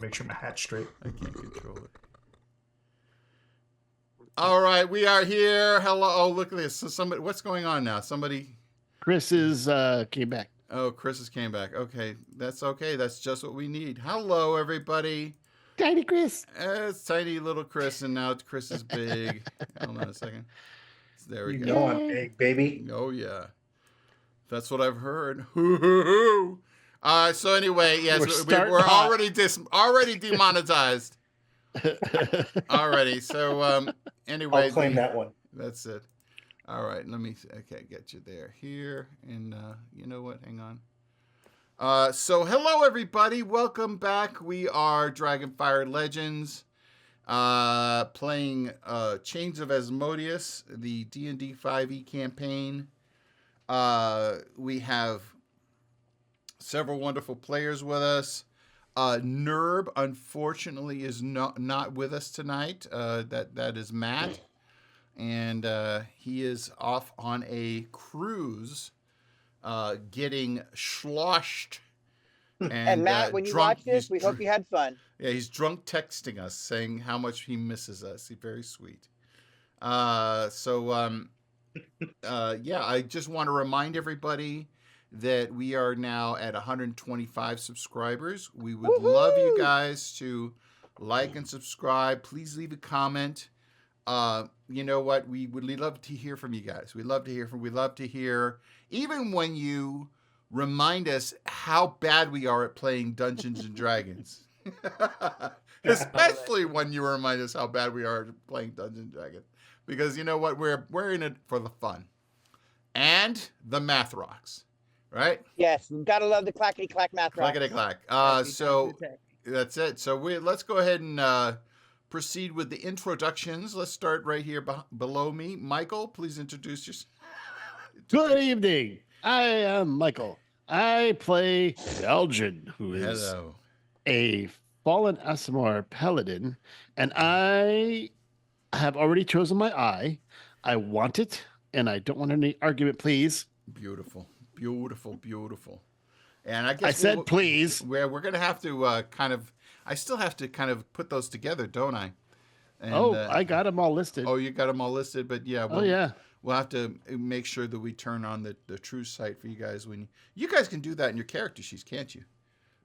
Make sure my hat's straight. I can't control it. All right, we are here. Hello. Oh, look at this. So somebody, what's going on now? Somebody. Chris is came back. Oh, Chris has came back. Okay, that's okay. That's just what we need. Hello, everybody. Tiny Chris. It's tiny little Chris, and now Chris is big. Hold on a second. There we You go. know I'm big, baby. Oh yeah, that's what I've heard. So anyway, yes, we're already demonetized. Already. So anyway, I'll claim that one. That's it. All right, let me. Okay, get you there. Here, and you know what? Hang on. So hello everybody, welcome back. We are Dragonfire Legends, playing Chains of Asmodeus, the D&D 5e campaign. We have several wonderful players with us. Nerb, unfortunately, is not with us tonight. That is Matt, and he is off on a cruise, getting sloshed. And Matt, when you drunk, watch this, we hope you had fun. Yeah, he's drunk texting us, saying how much he misses us. He's very sweet. Yeah, I just want to remind everybody that we are now at 125 subscribers. We would love you guys to like and subscribe. Please leave a comment. You know what? We would love to hear from you guys. We love to hear, even when you remind us how bad we are at playing Dungeons and Dragons. Especially when you remind us how bad we are at playing Dungeons and Dragons. Because you know what? We're in it for the fun. And the math rocks. Right? Yes, gotta love the clackety clack math rock. Clackety clack. So that's it. So let's go ahead and proceed with the introductions. Let's start right here below me. Michael, please introduce yourself. Good evening. I am Michael. I play Belgian, who is a fallen Aasimar paladin, and I have already chosen my eye. I want it, and I don't want any argument, please. Beautiful. And I guess I said please. We're going to have to I still have to kind of put those together, don't I? And, I got them all listed. Oh, you got them all listed, but yeah. We'll have to make sure that we turn on the true sight for you guys. When you guys can do that in your character sheets, can't you?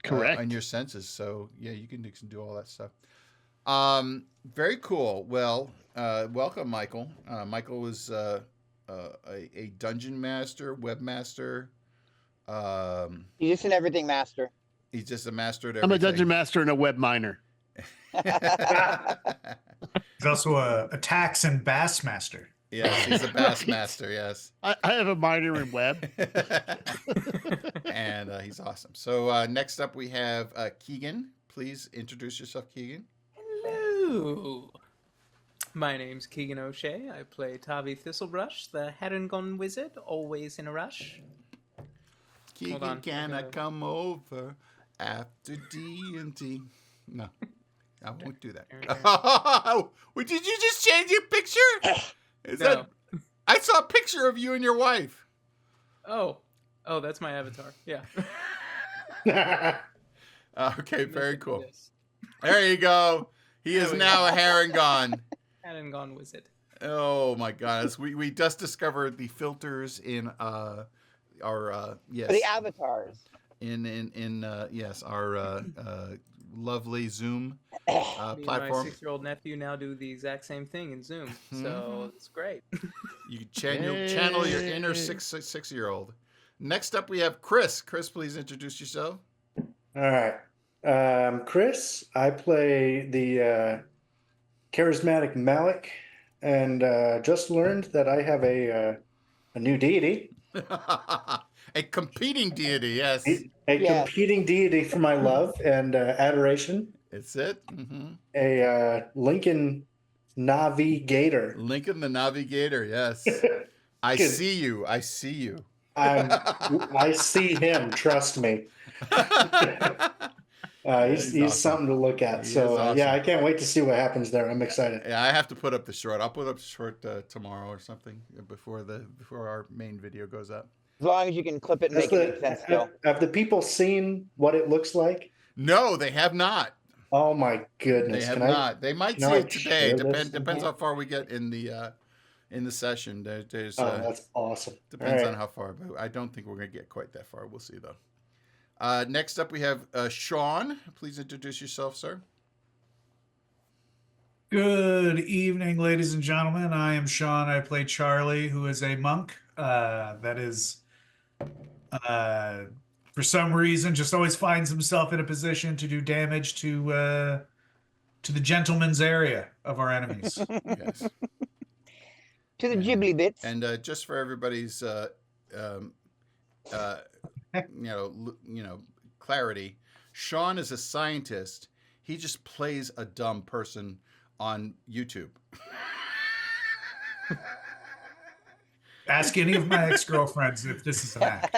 Correct. On your senses. So yeah, you can do all that stuff. Very cool. Well, welcome, Michael. Michael was a dungeon master, webmaster. He's just an everything master. He's just a master at everything. I'm a dungeon master and a web miner. He's also a tax and bass master. Yes, he's a bass master, yes. I have a minor in web. And he's awesome. So next up we have Keegan. Please introduce yourself, Keegan. Hello. My name's Keegan O'Shea. I play Tavi Thistlebrush, the Harengon wizard, always in a rush. Keegan, can I come over after D&D? No, I won't do that. Oh, did you just change your picture? No. I saw a picture of you and your wife. Oh, that's my avatar. Yeah. Okay, very cool. There you go. He is now a Harengon. Harengon wizard. Oh my gosh, we just discovered the filters in our yes. The avatars. In yes, our lovely Zoom Me and platform. my 6-year-old nephew now do the exact same thing in Zoom, so it's great. You channel your inner six-year-old. Next up, we have Chris. Chris, please introduce yourself. All right. Chris, I play the charismatic Malik, and just learned that I have a new deity. A competing deity, yes. A competing deity for my love and adoration. It's it. Mm-hmm. A Lincoln Navigator. Lincoln the Navigator, yes. I see you. I see him, trust me. He's awesome. something to look at. He So is awesome. yeah, I can't wait to see what happens there. I'm excited. Yeah, I have to put up the short. I'll put up the short tomorrow or something before our main video goes up. As long as you can clip it and make it make sense still. Have the people seen what it looks like? No, they have not. Oh my goodness! They have not. They might see it today. Depends how far we get in the session. There's that's awesome. Depends on how far, but I don't think we're gonna get quite that far. We'll see though. Next up, we have Sean. Please introduce yourself, sir. Good evening, ladies and gentlemen. I am Sean. I play Charlie, who is a monk. That is, for some reason, just always finds himself in a position to do damage to the gentleman's area of our enemies. Yes. To the ghibli bits. And just for everybody's, clarity, Sean is a scientist. He just plays a dumb person on YouTube. Ask any of my ex-girlfriends if this is an act.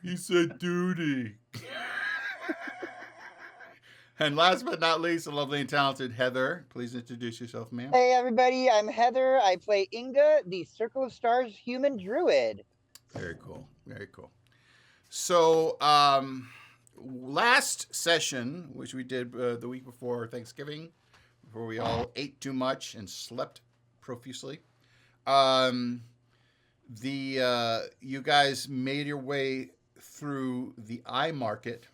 He said duty. And last but not least, the lovely and talented Heather. Please introduce yourself, ma'am. Hey, everybody. I'm Heather. I play Inga, the Circle of Stars human druid. Very cool. Very cool. So, last session, which we did the week before Thanksgiving, before we all ate too much and slept profusely, you guys made your way through the eye market,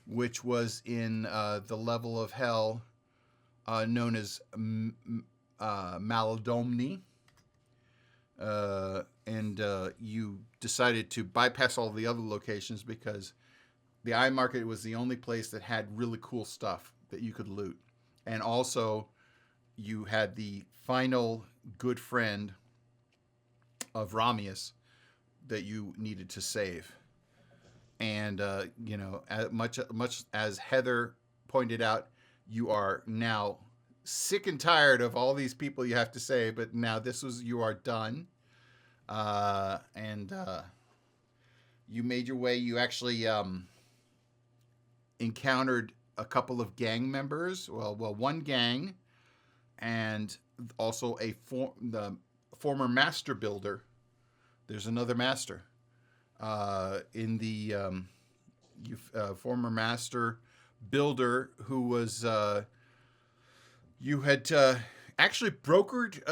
which was in the level of hell known as Maladomini. And you decided to bypass all the other locations because the eye market was the only place that had really cool stuff that you could loot. And also, you had the final good friend of Ramius that you needed to save. And, as much as Heather pointed out, you are now sick and tired of all these people you have to save, but now you are done. And you made your way. You actually encountered a couple of gang members. Well, one gang, and also the former master builder. There's another master in the former master builder who was you had actually brokered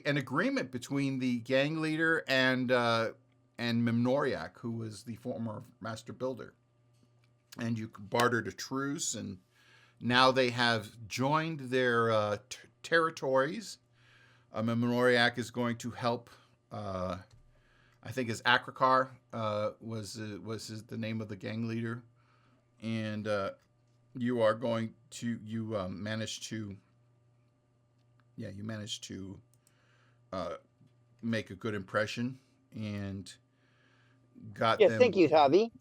an agreement between the gang leader and Memnoriak, who was the former master builder, and you bartered a truce, and now they have joined their territories. Memnoriak is going to help. I think his Akrakar was the name of the gang leader, and you are going to managed to make a good impression and got them. Yes, thank you, Tavi.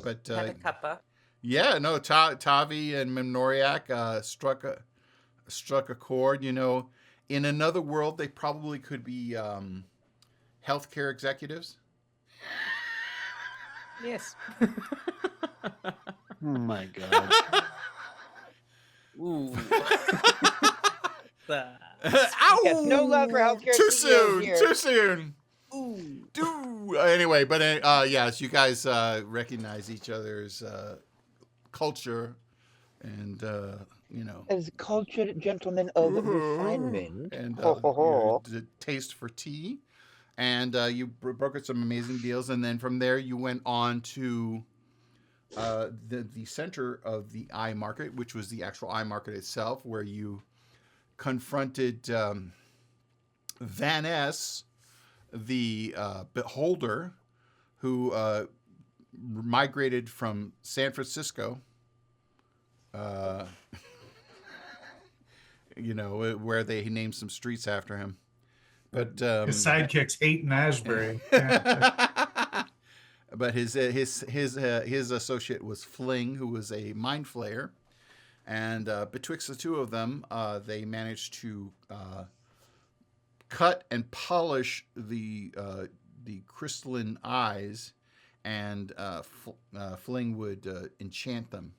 But Kappa. yeah, no, Tavi and Memnoriak struck a chord. In another world, they probably could be healthcare executives. Yes. Oh my god. Ooh. Ow! Yes, no love for healthcare Too CEOs here. soon. Anyway, but yes, you guys recognize each other's culture, and As cultured gentlemen of refinement. and your taste for tea, and you brokered some amazing deals, and then from there you went on to the center of the eye market, which was the actual eye market itself, where you confronted Van S, the beholder, who migrated from San Francisco, where they named some streets after him. But His sidekicks hate in Ashbury. but his associate was Fling, who was a mind flayer, and betwixt the two of them, they managed to cut and polish the crystalline eyes and Fling would enchant them,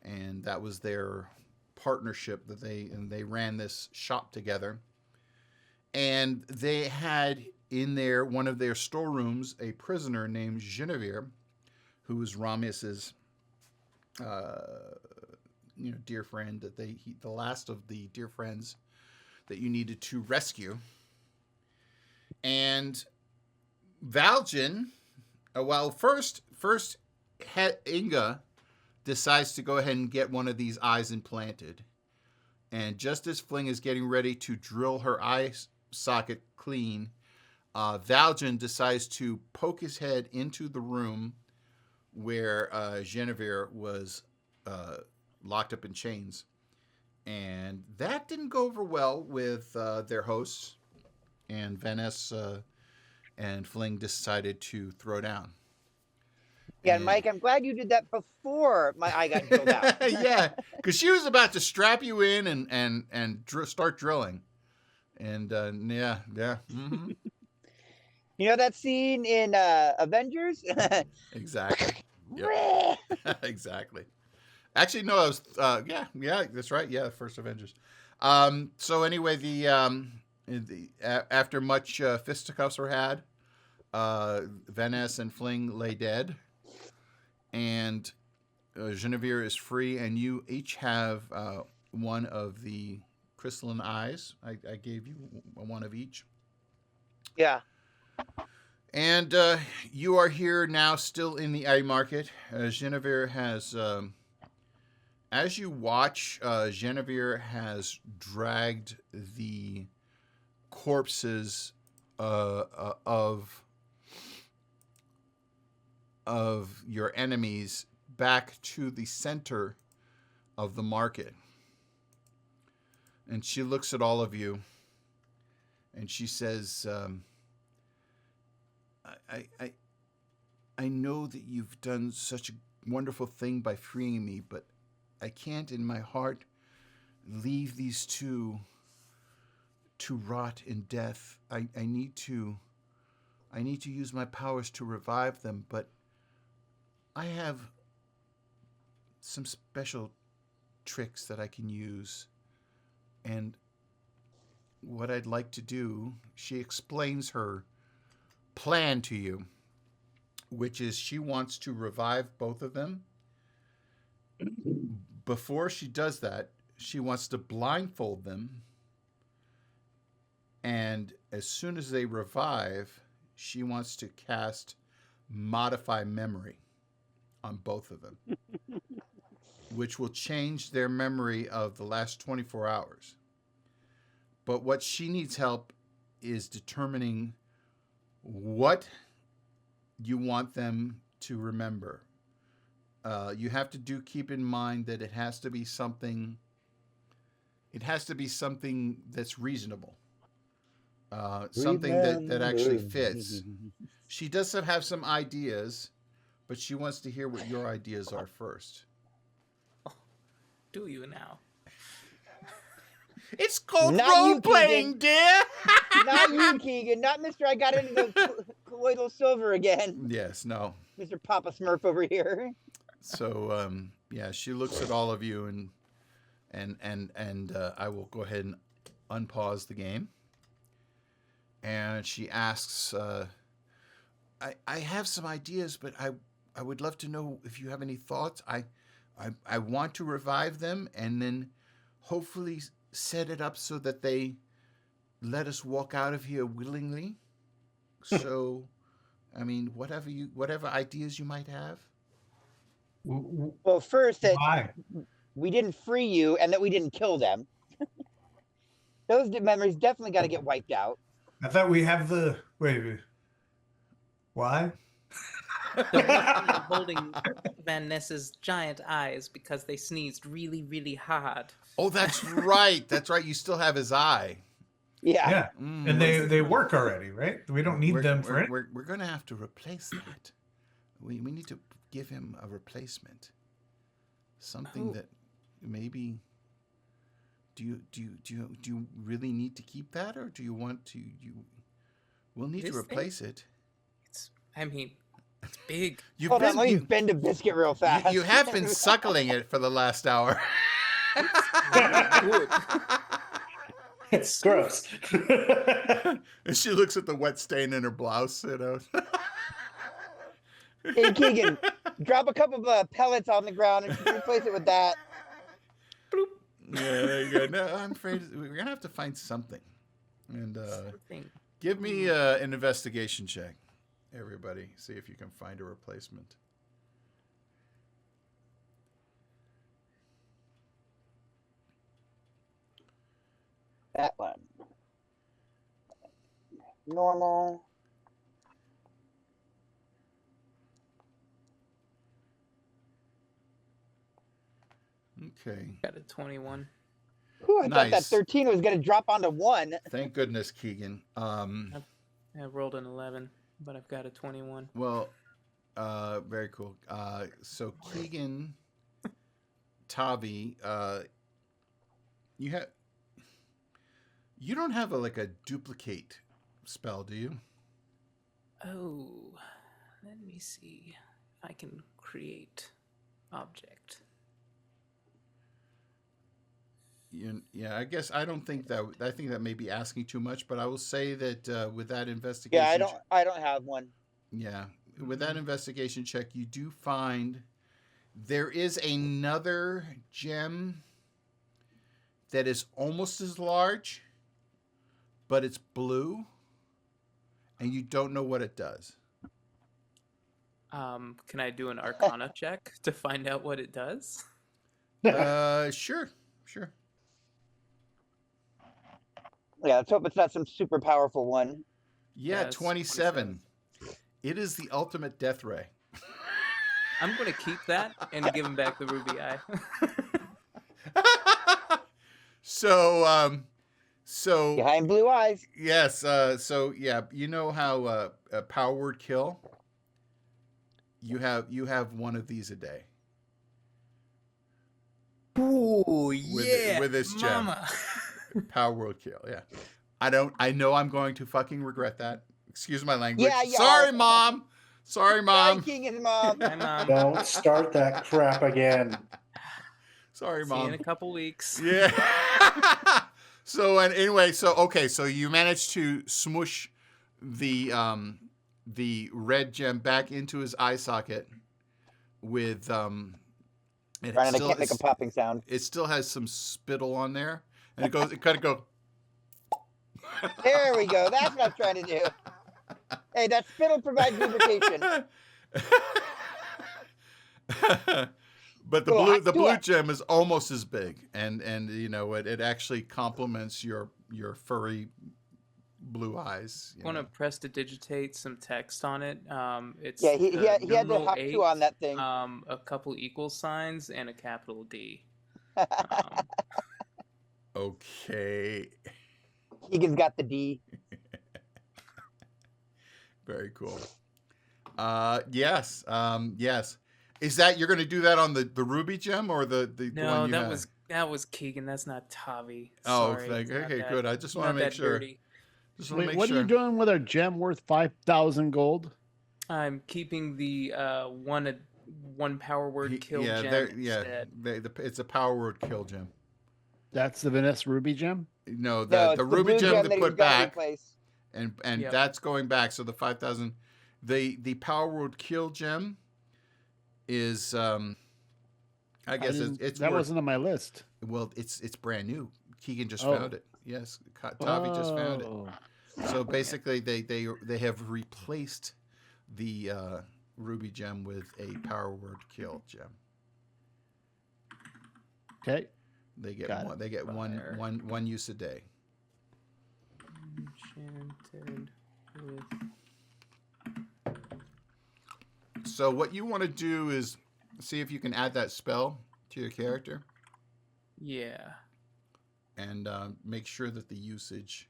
and that was their partnership that they ran this shop together. And they had in one of their storerooms a prisoner named Genevieve, who was Ramius's dear friend, that the last of the dear friends that you needed to rescue. And Valjean, first Inga decides to go ahead and get one of these eyes implanted. And just as Fling is getting ready to drill her eye socket clean, Valjean decides to poke his head into the room where Genevieve was locked up in chains. And that didn't go over well with their hosts. And Vanessa and Fling decided to throw down. Yeah, and Mike, I'm glad you did that before my eye got drilled out. Yeah, because she was about to strap you in and start drilling. And yeah. Mm-hmm. You know that scene in Avengers? Exactly. Yep. Exactly. Actually, no, I was yeah, that's right. Yeah, first Avengers. So anyway, after much fisticuffs were had, Vanessa and Fling lay dead, and Genevieve is free, and you each have one of the crystalline eyes. I gave you one of each. Yeah. And you are here now, still in the eye market. Genevieve has, as you watch, Genevieve has dragged the corpses of your enemies back to the center of the market. And she looks at all of you and she says, I know that you've done such a wonderful thing by freeing me, but I can't in my heart leave these two to rot in death. I need to use my powers to revive them, but I have some special tricks that I can use. And what I'd like to do, she explains her plan to you, which is she wants to revive both of them. Before she does that, she wants to blindfold them. And as soon as they revive, she wants to cast Modify Memory on both of them, which will change their memory of the last 24 hours. But what she needs help is determining what you want them to remember. You have to keep in mind that it has to be something that's reasonable. Something that actually fits. She does have some ideas, but she wants to hear what your ideas are first. Do you now? It's called role-playing, dear! Not you, Keegan. Not Mr. I got into the colloidal silver again. Yes, no. Mr. Papa Smurf over here. So, yeah, she looks at all of you, and I will go ahead and unpause the game. And she asks, I have some ideas, but I would love to know if you have any thoughts. I want to revive them and then hopefully set it up so that they let us walk out of here willingly. So, I mean, whatever ideas you might have. Well, first that we didn't free you and that we didn't kill them. Those memories definitely got to get wiped out. I thought we have the wait. Why? They're holding Van Ness's giant eyes because they sneezed really, really hard. Oh, that's right. That's right. You still have his eye. Yeah. Yeah. And they work already, right? We don't need them for it. We're going to have to replace that. We need to give him a replacement. Something that maybe. Do you really need to keep that, or do you want to? We'll need to replace it. I mean, It's big. Hold on, let me bend a biscuit real fast. You have been suckling it for the last hour. Good. It's gross. And she looks at the wet stain in her blouse, you know. Hey, Keegan, drop a couple of pellets on the ground and replace it with that. Yeah, there you go. No, I'm afraid we're gonna have to find something. And give me an investigation check, everybody. See if you can find a replacement. That one. Normal. Okay. Got a 21. Whew, I thought that Nice. 13 was going to drop onto 1. Thank goodness, Keegan. I rolled an 11, but I've got a 21. Well, very cool. So Keegan, Tavi, you don't have a duplicate spell, do you? Oh, let me see if I can create object. Yeah, I guess I don't think that. I think that may be asking too much, but I will say that with that investigation, Yeah, I don't have one. Yeah, with that investigation check, you do find there is another gem that is almost as large, but it's blue, and you don't know what it does. Can I do an Arcana check to find out what it does? Sure. Yeah, let's hope it's not some super powerful one. Yeah, it's 27. It is the ultimate death ray. I'm going to keep that and give him back the ruby eye. So Behind blue eyes. yes. So yeah, you know how a power word kill. You have one of these a day. Ooh, yeah. With this gem. Mama. Power word kill. Yeah. I know I'm going to fucking regret that. Excuse my language. Yeah, you Sorry, are. Mom. Sorry, Mom. Keegan's mom. Hi, Mom. Don't start that crap again. Sorry, See you Mom. in a couple weeks. Yeah. So anyway, so you managed to smush the red gem back into his eye socket with Ryan, I can't make a popping sound. It still has some spittle on there, and it kind of goes. There we go. That's what I was trying to do. Hey, that spittle provides lubrication. But Cool, the blue gem is almost as big, and you know it actually complements your furry blue eyes. I want to prestidigitate some text on it. It's Yeah, he had to numeral hop 8, two on that thing. a couple equal signs and a capital D. Okay. Keegan's got the D. Very cool. Yes. Yes. Is that you're going to do that on the ruby gem or the No, one you that have? was Keegan. That's not Tavi. Oh, Sorry, it's not okay, that- good. I just it's want to not make that sure. dirty. Just want to Wait, make what sure. are you doing with our gem worth 5,000 gold? I'm keeping the one power word kill yeah, gem instead. it's a power word kill gem. That's the Vanessa Ruby gem? No, No, the it's ruby blue gem that to he's put gotta back, replace. and Yep. that's going back. So the 5,000, the power word kill gem is I guess it's that worth, wasn't on my list. well, it's brand new. Keegan just Oh. found it. Yes, Tavi just found it. Oh. So basically, they have replaced the ruby gem with a power word kill gem. Okay. They get Got one. it. They get Fire. one use a day. Enchanted with So what you want to do is see if you can add that spell to your character, yeah. and make sure that the usage.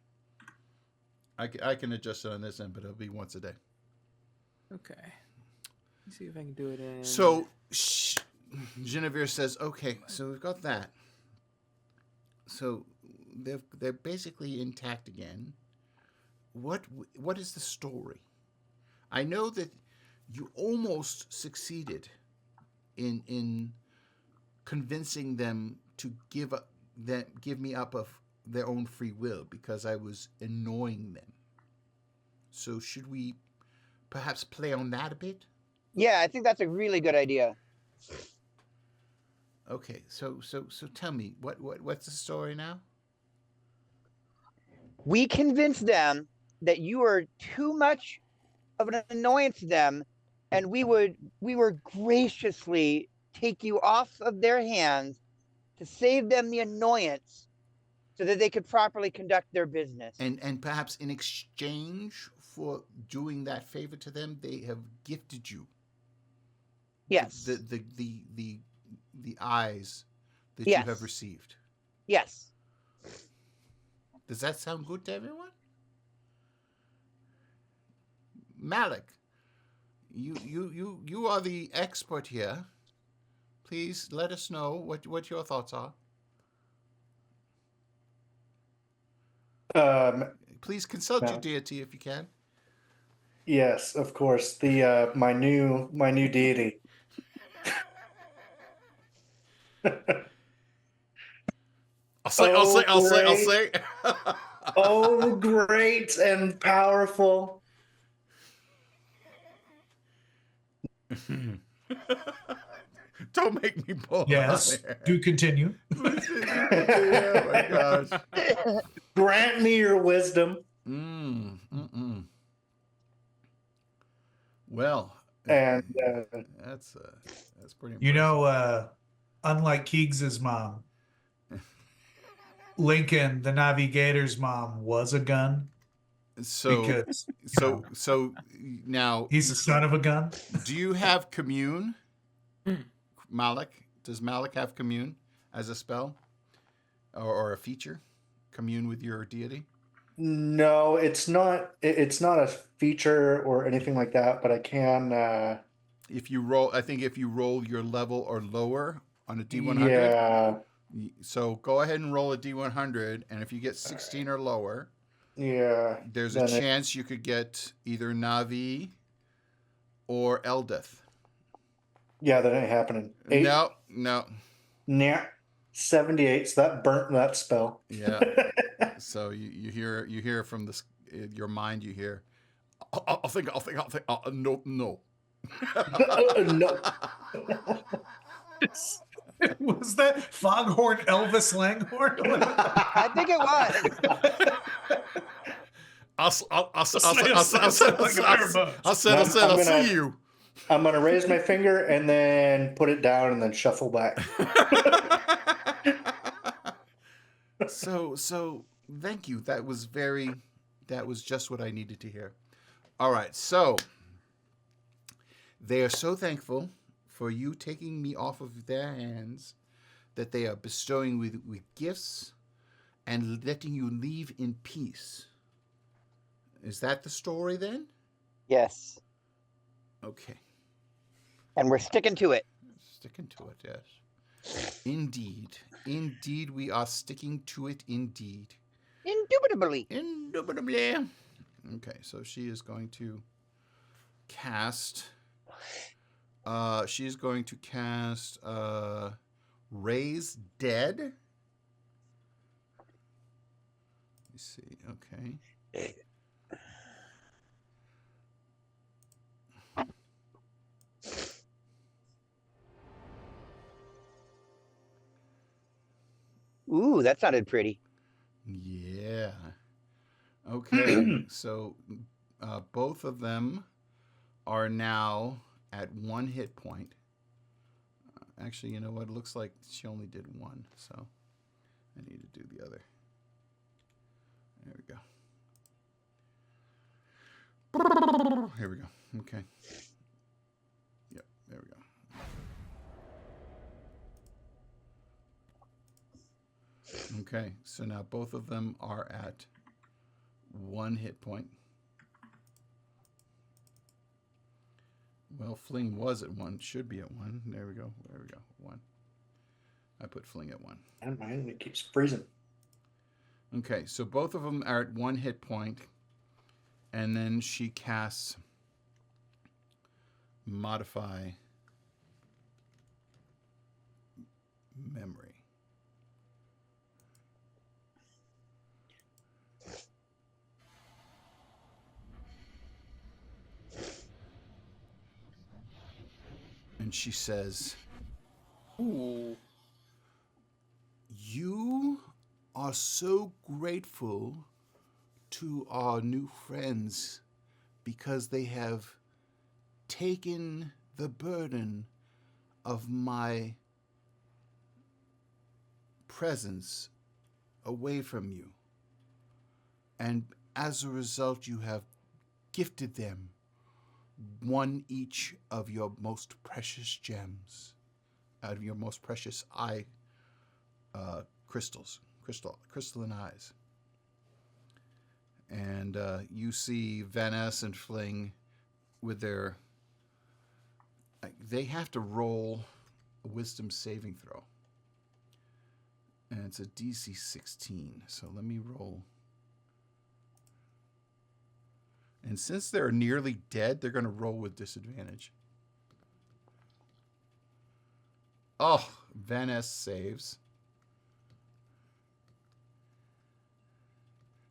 I can adjust it on this end, but it'll be once a day. Okay. Let's see if I can do it in. So Genevieve says, "Okay, so we've got that. So they're basically intact again. What is the story? I know that you almost succeeded in convincing them to give me up of their own free will because I was annoying them. So should we perhaps play on that a bit? Yeah, I think that's a really good idea. Okay, so tell me, what's the story now? We convinced them that you are too much of an annoyance to them, and we would graciously take you off of their hands to save them the annoyance so that they could properly conduct their business. And perhaps in exchange for doing that favor to them, they have gifted you. Yes. The eyes that you have received. Yes. Does that sound good to everyone? Malik, you are the expert here. Please let us know what your thoughts are. Please consult your deity if you can. Yes, of course. The my new deity. I'll say. Oh, great and powerful. Don't make me pull. Yes, do continue. Oh my gosh. Grant me your wisdom. Well, and that's pretty impressive. You know, unlike Keegs's mom, Lincoln, the navigator's mom, was a gun. So now he's the son of a gun. Do you have commune, Malik? Does Malik have commune as a spell or a feature? Commune with your deity? No, it's not. It's not a feature or anything like that. But I can. If you roll, I think if you roll your level or lower on a D100. Yeah. So go ahead and roll a D100, and if you get 16 or lower, there's a chance you could get either Navi or Eldeth. Yeah, that ain't happening. No. Nah. 78. So that burnt that spell. Yeah. So you hear from your mind. You hear. I'll think. No. No. Was that Foghorn Elvis Langhorn? I think it was. I'll see you. I'm gonna raise my finger and then put it down and then shuffle back. So thank you. That was just what I needed to hear. All right. So they are so thankful for you taking me off of their hands that they are bestowing with gifts and letting you leave in peace. Is that the story then? Yes. Okay. And we're sticking to it. Sticking to it, yes. Indeed. Indeed, we are sticking to it indeed. Indubitably. Okay, so she is going to cast... she's going to cast Raise Dead. Let me see. Okay. Ooh, that sounded pretty. Yeah. Okay. So both of them are now at 1 hit point. Actually, you know what? It looks like she only did 1, so I need to do the other. There we go. Here we go. Okay. Yep, there we go. Okay, so now both of them are at 1 hit point. Well, Fling was at 1, should be at 1. There we go. 1. I put Fling at 1. And mine, it keeps freezing. Okay, so both of them are at 1 hit point, and then she casts modify memory. And she says, Ooh. "You are so grateful to our new friends because they have taken the burden of my presence away from you. And as a result, you have gifted them one each of your most precious gems, out of your most precious eye crystalline eyes." And you see Vanessa and Fling with their... They have to roll a wisdom saving throw. And it's a DC 16. So let me roll. And since they're nearly dead, they're going to roll with disadvantage. Oh, Vanessa saves.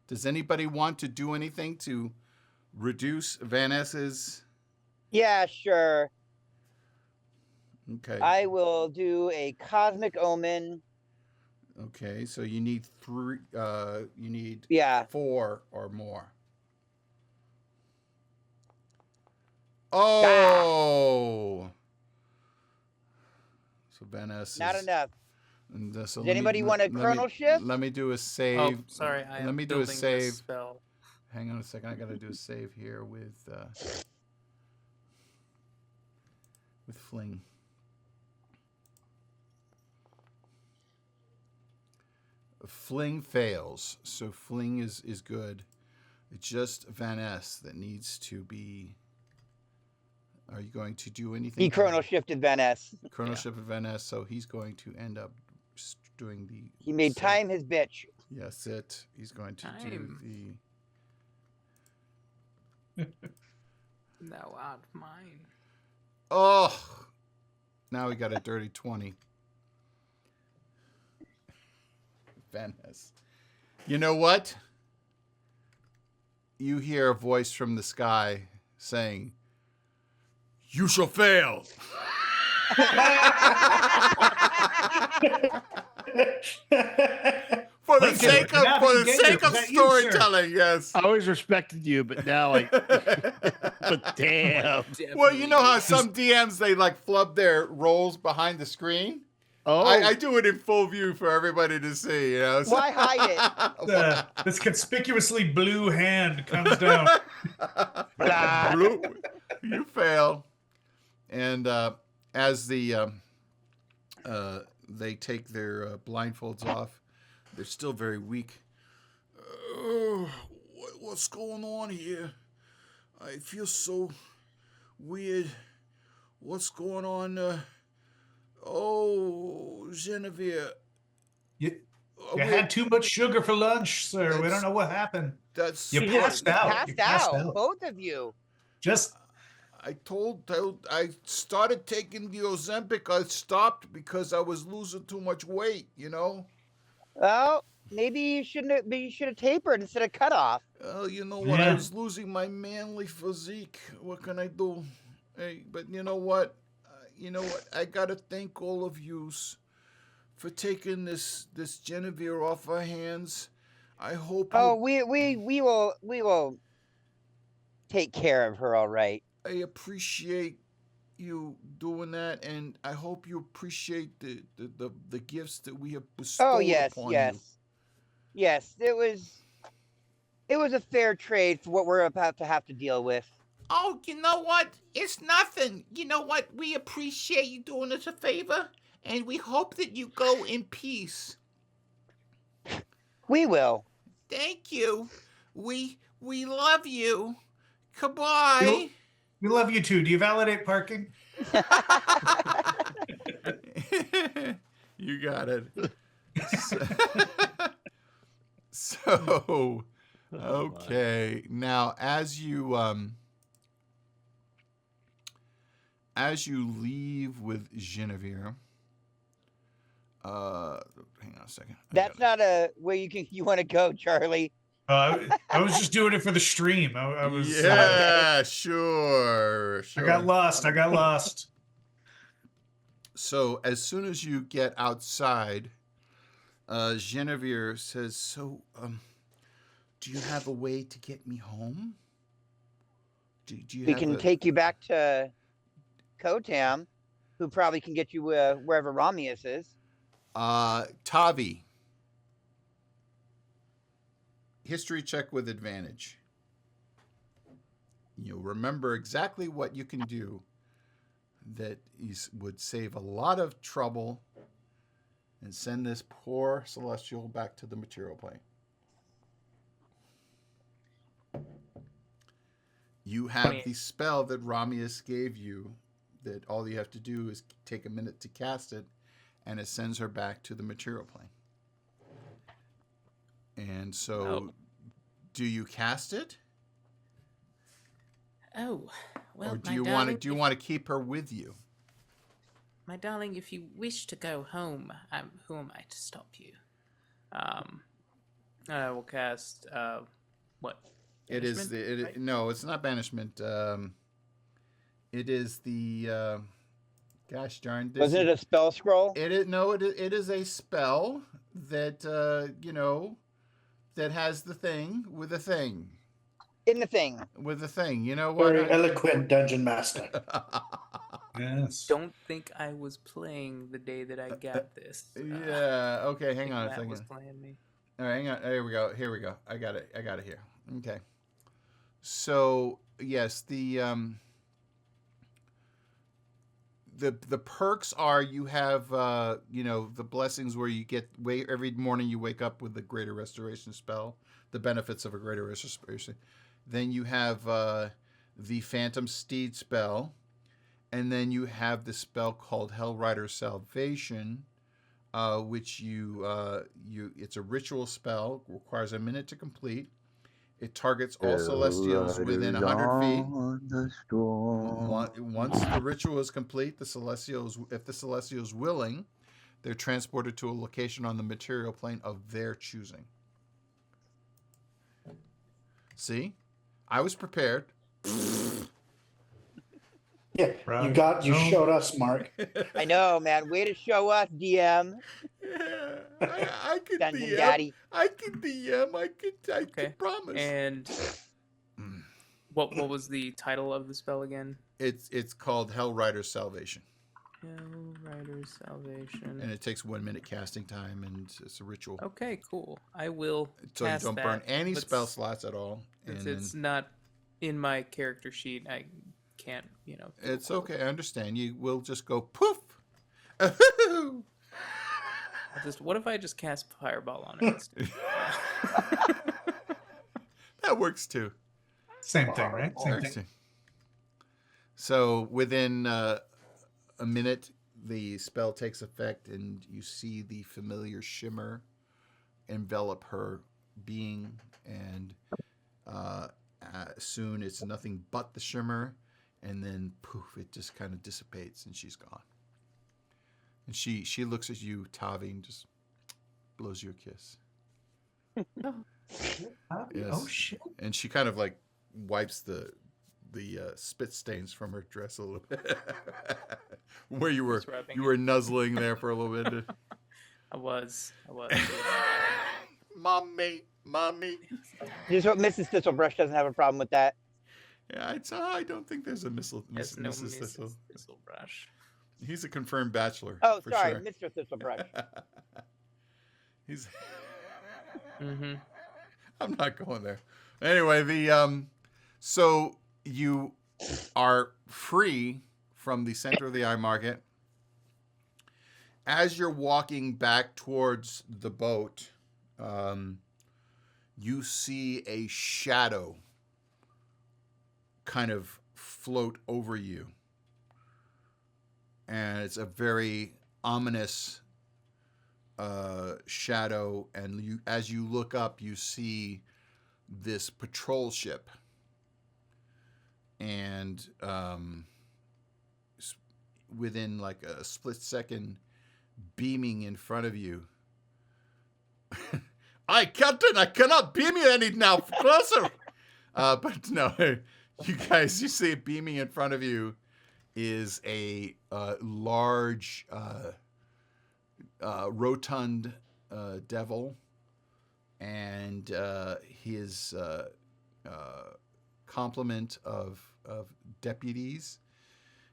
Does anybody want to do anything to reduce Vanessa's? Yeah, sure. Okay. I will do a Cosmic Omen. Okay, so you need 3. You need 4 or more. Oh. So Vanessa. Not enough. And, so Does anybody want a Colonel shift? Let me do a save. Oh, sorry. I am let me do a building save. this spell. Hang on a second. I got to do a save here with Fling. Fling fails, so Fling is good. It's just Vanessa that needs to be. Are you going to do anything? He Chrono shifted Vanessa. Chrono shifted Vanessa, so he's going to end up doing the. He made time his bitch. Yes, he's going to do the. Thou art mine. Oh, now we got a dirty 20. Vanessa. You know what? You hear a voice from the sky saying, "You shall fail." For the sake of storytelling, yes. I always respected you, but now but damn. Well, you know how some DMs, they like flub their rolls behind the screen? Oh, I do it in full view for everybody to see, you know. Why hide it? This conspicuously blue hand comes down. Blue. You fail. And as they take their blindfolds off, they're still very weak. What's going on here? I feel so weird. What's going on? Oh, Genevieve. You had too much sugar for lunch, sir. We don't know what happened. You passed out. You passed out, both of you. I started taking the Ozempic. I stopped because I was losing too much weight, you know? Well, maybe you should have tapered instead of cut off. Well, you know what? I was losing my manly physique. What can I do? Hey, but you know what? I gotta thank all of yous for taking this Genevieve off our hands. I hope. Oh, we will take care of her, all right. I appreciate you doing that, and I hope you appreciate the gifts that we have bestowed upon you. Yes. It was a fair trade for what we're about to have to deal with. Oh, you know what? It's nothing. You know what? We appreciate you doing us a favor, and we hope that you go in peace. We will. Thank you. We love you. Goodbye. We love you too. Do you validate parking? You got it. So okay. Now, as you as you leave with Genevieve, hang on a second. That's not a where you want to go, Charlie. I was just doing it for the stream. I was. Yeah, sure. I got lost. So as soon as you get outside, Genevieve says, "So, do you have a way to get me home? Do you We have can take you back to Kotam, who probably can get you wherever Ramius is. Tavi, history check with advantage. You'll remember exactly what you can do that would save a lot of trouble and send this poor celestial back to the material plane. You have the spell that Ramius gave you that all you have to do is take a minute to cast it, and it sends her back to the material plane. And so, do you cast it? Oh, well, or do you want to keep her with you? My darling, if you wish to go home, who am I to stop you? I will cast what? It is Banishment? no, it's not banishment. It is the gosh darn. Wasn't it a spell scroll? It is a spell that that has the thing with a thing. In the thing. With the thing, you know what? Very eloquent dungeon master. Yes. Don't think I was playing the day that I got this. Yeah. Okay. Hang on a Matt second. was playing me. All right. Hang on. Here we go. I got it here. Okay. So yes, the perks are you have the blessings where you get every morning you wake up with the greater restoration spell, the benefits of a greater restoration. Then you have the Phantom Steed spell, and then you have the spell called Hellrider Salvation, which it's a ritual spell, requires a minute to complete. It targets all celestials within 100 feet. Once the ritual is complete, if the celestial is willing, they're transported to a location on the material plane of their choosing. See? I was prepared. Yeah, Right. you showed us, Mark. I know, man. Way to show us, DM. Yeah, I could Dungeon DM. Daddy. I could DM. I could promise. And what was the title of the spell again? It's called Hellrider Salvation. Hellrider Salvation. And it takes 1 minute casting time, and it's a ritual. Okay, cool. I will So you cast don't that, burn any but spell slots at all. It's not in my character sheet. I can't, It's okay. I understand. You will just go poof. What if I just cast Fireball on it instead? That works too. Same thing, right? Same Works thing. too. So within a minute, the spell takes effect, and you see the familiar shimmer envelop her being, and soon it's nothing but the shimmer, and then poof, it just kind of dissipates, and she's gone. And she looks at you, Tavi, and just blows you a kiss. Yes. Oh shit! And she kind of like wipes the spit stains from her dress a little bit, where you were nuzzling there for a little bit. I was. Mommy. Just what Mrs. Thistlebrush doesn't have a problem with that. Yeah, I don't think there's a Mrs. Thistlebrush. He's a confirmed bachelor. Oh, for sorry, sure. Mr. Thistlebrush. He's. Mm-hmm. I'm not going there. Anyway, so you are free from the center of the eye market. As you're walking back towards the boat, you see a shadow kind of float over you. And it's a very ominous shadow, and as you look up, you see this patrol ship, and within like a split second, beaming in front of you. Captain, I cannot beam you any now closer. But no, you guys, you see it beaming in front of you is a large, rotund devil, and his complement of deputies,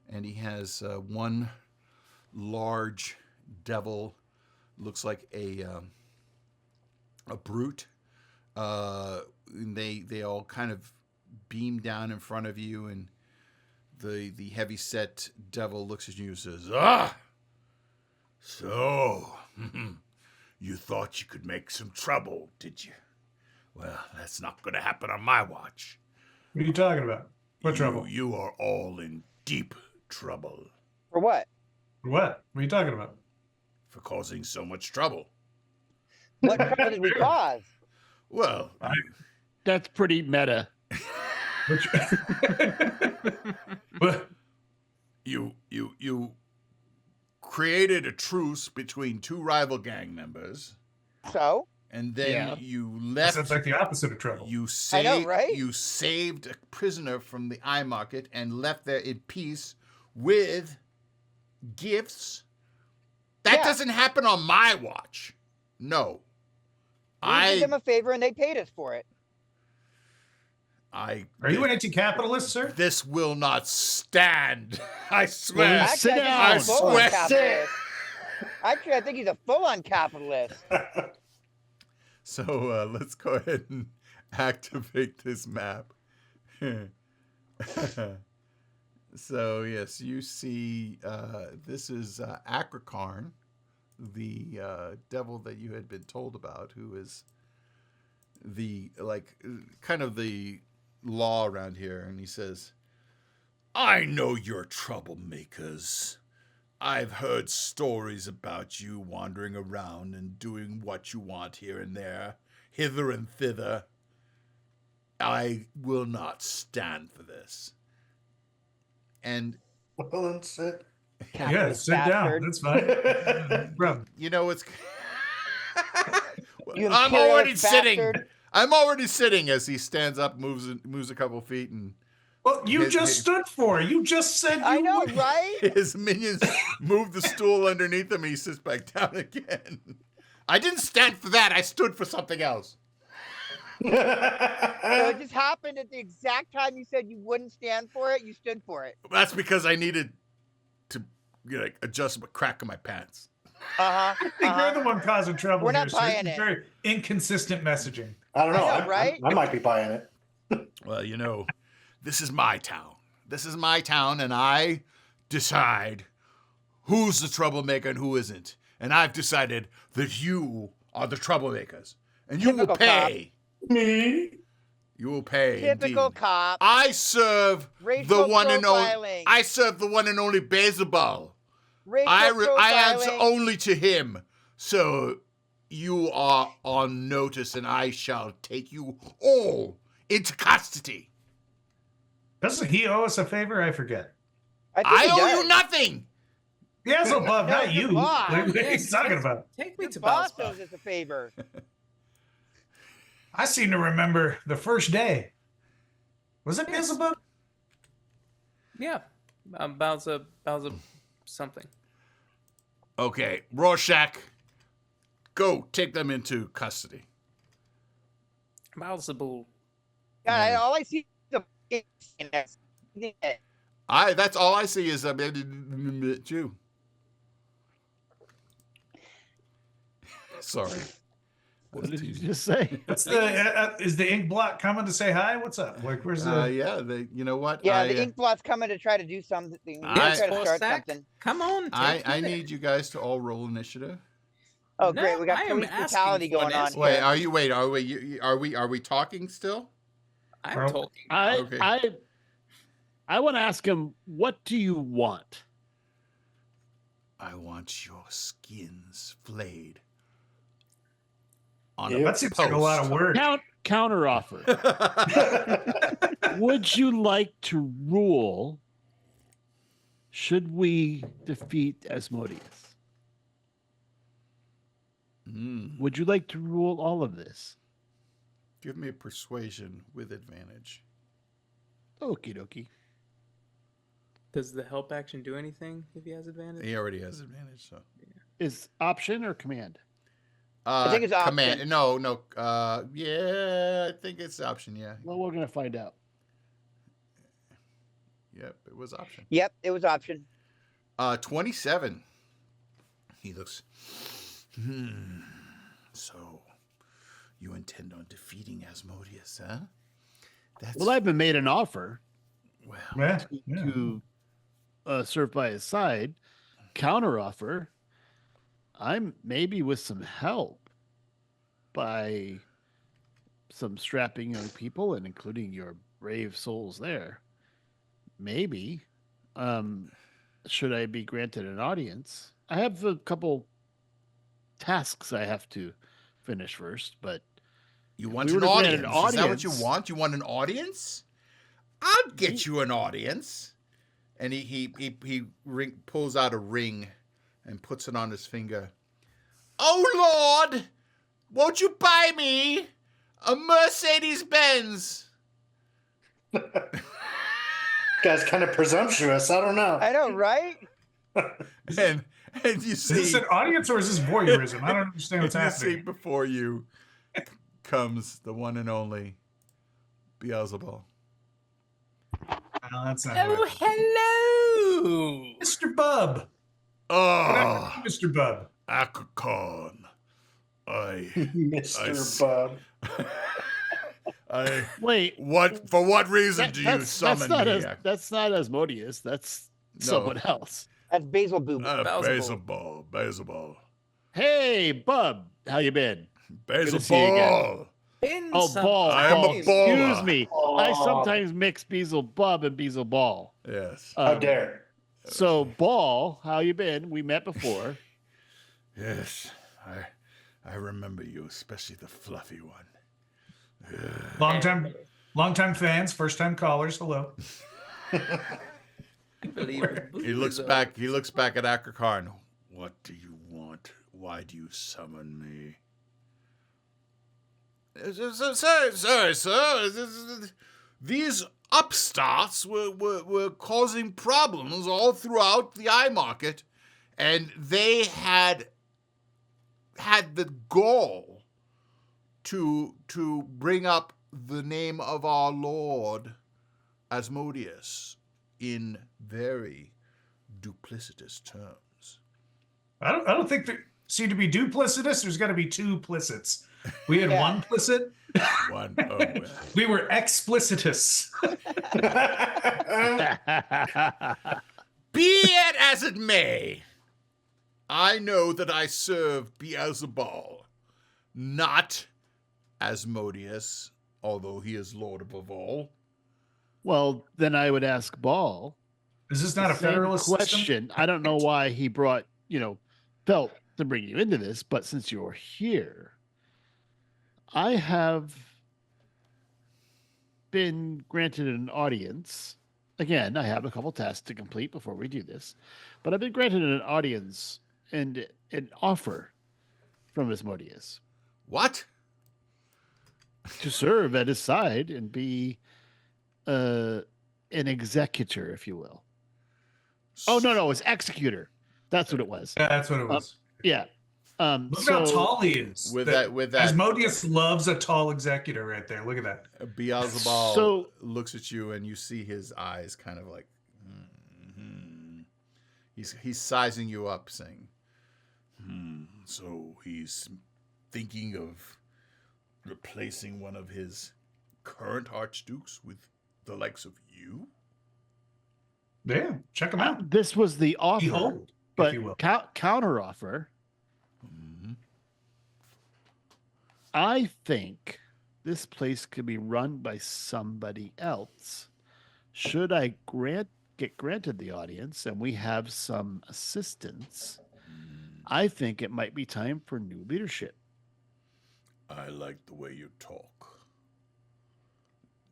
and he has one large devil, looks like a brute. They all kind of beam down in front of you, and the heavy set devil looks at you and says, "Ah, so you thought you could make some trouble, did you? Well, that's not going to happen on my watch. What are you talking about? What trouble? You are all in deep trouble For what? What? What are you talking about? for causing so much trouble. What trouble did we cause? Well, That's pretty meta. Which- What? you created a truce between two rival gang members, So? and then Yeah. you That left. sounds like the opposite of trouble. You I know, right? You saved a prisoner from the eye market and left there in peace with gifts. That Yeah. doesn't happen on my watch. No. We did them a favor and they paid us for it. Are you an anti-capitalist, sir? This will not stand. I swear. Well, sit Actually, down. I think he's a full-on I swear. capitalist. Actually, I think he's a full-on capitalist. So let's go ahead and activate this map. So yes, you see this is Akrakarn, the devil that you had been told about, who is the kind of the law around here, and he says, "I know you're troublemakers. I've heard stories about you wandering around and doing what you want here and there, hither and thither. I will not stand for this." And Well, then sit. Yeah, Capitalist sit down. bastard. That's fine. No problem. you know it's You I'm already imperialist sitting. bastard. I'm already sitting as he stands up, moves a couple feet, and Well, you Hey, just hey. stood for it. You just said you I know, would. right? his minions move the stool underneath him, and he sits back down again. I didn't stand for that. I stood for something else. So it just happened at the exact time you said you wouldn't stand for it. You stood for it. That's because I needed to adjust a crack in my pants. Uh-huh. I think you're the one causing trouble We're here, not sir. buying It's it. very inconsistent messaging. I don't know. I know, right? I might be buying it. Well, this is my town. This is my town, and I decide who's the troublemaker and who isn't. And I've decided that you are the troublemakers, and you will Typical pay. Me? You will pay. Typical indeed. cop. I serve Racial the one and only. profiling. I serve the one and only Baalzebul. Racial I answer profiling. only to him. So you are on notice, and I shall take you all into custody. Doesn't he owe us a favor? I forget. think I he owe does. you nothing. He has above, No, not your you. boss. What are you Yes, talking yes. about? Take me Your to boss Baalzebul. owes us a favor. I seem to remember the first day. Was it Baalzebub? Yeah. Baalzebub something. Okay, Rorschach, go take them into custody. Baalzebul. God, all I see is a That's all I see is you. Sorry. What did you just say? What's the is the ink blot coming to say hi? What's up? Like, where's the? Yeah, you know what? Yeah, the ink blot's coming to try to do something. I- Try to start Forsack. something. Come on. I take me there. need you guys to all roll initiative. Oh, No, great. We got I am police asking brutality for going on this. Wait, here. are we talking still? I'm Well, talking. Okay. I want to ask him, what do you want? I want your skins flayed. On Yeah, a That seems like a lot of work. Counter offer. post. 'Cause- Well, Would you like to rule should we defeat Asmodeus? Would you like to rule all of this? Give me a persuasion with advantage. Okie dokie. Does the help action do anything if he has advantage? He already has advantage, so. Is option or command? I think it's command. option. No. Yeah, I think it's option. Yeah. Well, we're gonna find out. Yep, it was option. Yep, it was option. 27. He looks. So, you intend on defeating Asmodeus, huh? That's Well, I've been made an offer well. Yeah. to serve by his side. Counter offer. I'm maybe with some help by some strapping young people, and including your brave souls there. Maybe, should I be granted an audience? I have a couple tasks I have to finish first, but You want we an were to grant audience? an Is that what you audience- want? You want an audience? I'll get you an audience. And he pulls out a ring and puts it on his finger. Oh, Lord, won't you buy me a Mercedes-Benz? Guy's kind of presumptuous. I don't know. I know, right? And you Is see, this an audience or is this voyeurism? I don't understand what's you see happening. before you comes the one and only Baalzebul. No, that's not Oh, hello! Mr. Bub. Oh, Mr. Bub. Arcanum. Mr. Bub. wait. For what reason do you summon me? That's not Asmodeus. That's someone else. That's Baalzebul. Baalzebul. Hey, Bub, how you been? to see you Baalzebul. Oh, ball. I am a ball. baller. Excuse me. I sometimes mix Baalzebub and Baalzeball. Yes. How dare. So, Ball, how you been? We met before. Yes. I remember you, especially the fluffy one. Long time fans, first time callers. Hello. He looks back at Akrakarn. What do you want? Why do you summon me? Sir. These upstarts were causing problems all throughout the eye market, and they had the gall to bring up the name of our Lord Asmodeus in very duplicitous terms. I don't think there seem to be duplicitous. There's got to be two plicits. We had one plicit. One, oh, well. We were explicitous. Be it as it may, I know that I serve Baalzebul, not Asmodeus, although he is Lord above all. Well, then I would ask Ball. Is this not a Same federalist question? I don't know why he felt to bring you into this, but since you're here, I have been granted an audience. Again, I have a couple tasks to complete before we do this, but I've been granted an audience and an offer from Asmodeus What? to serve at his side and be an executor, if you will. Oh, no, it's executor. That's what it was. Yeah, that's what it was. Yeah. Look how tall he is. With that, Asmodeus loves a tall executor right there. Look at that. Baalzebul looks at you, and you see his eyes kind of like. He's sizing you up, saying, So he's thinking of replacing one of his current archdukes with the likes of you? Yeah, check him out. This was the offer, Behold, but if you will. counter offer. I think this place could be run by somebody else. Should I get granted the audience and we have some assistance, I think it might be time for new leadership. I like the way you talk.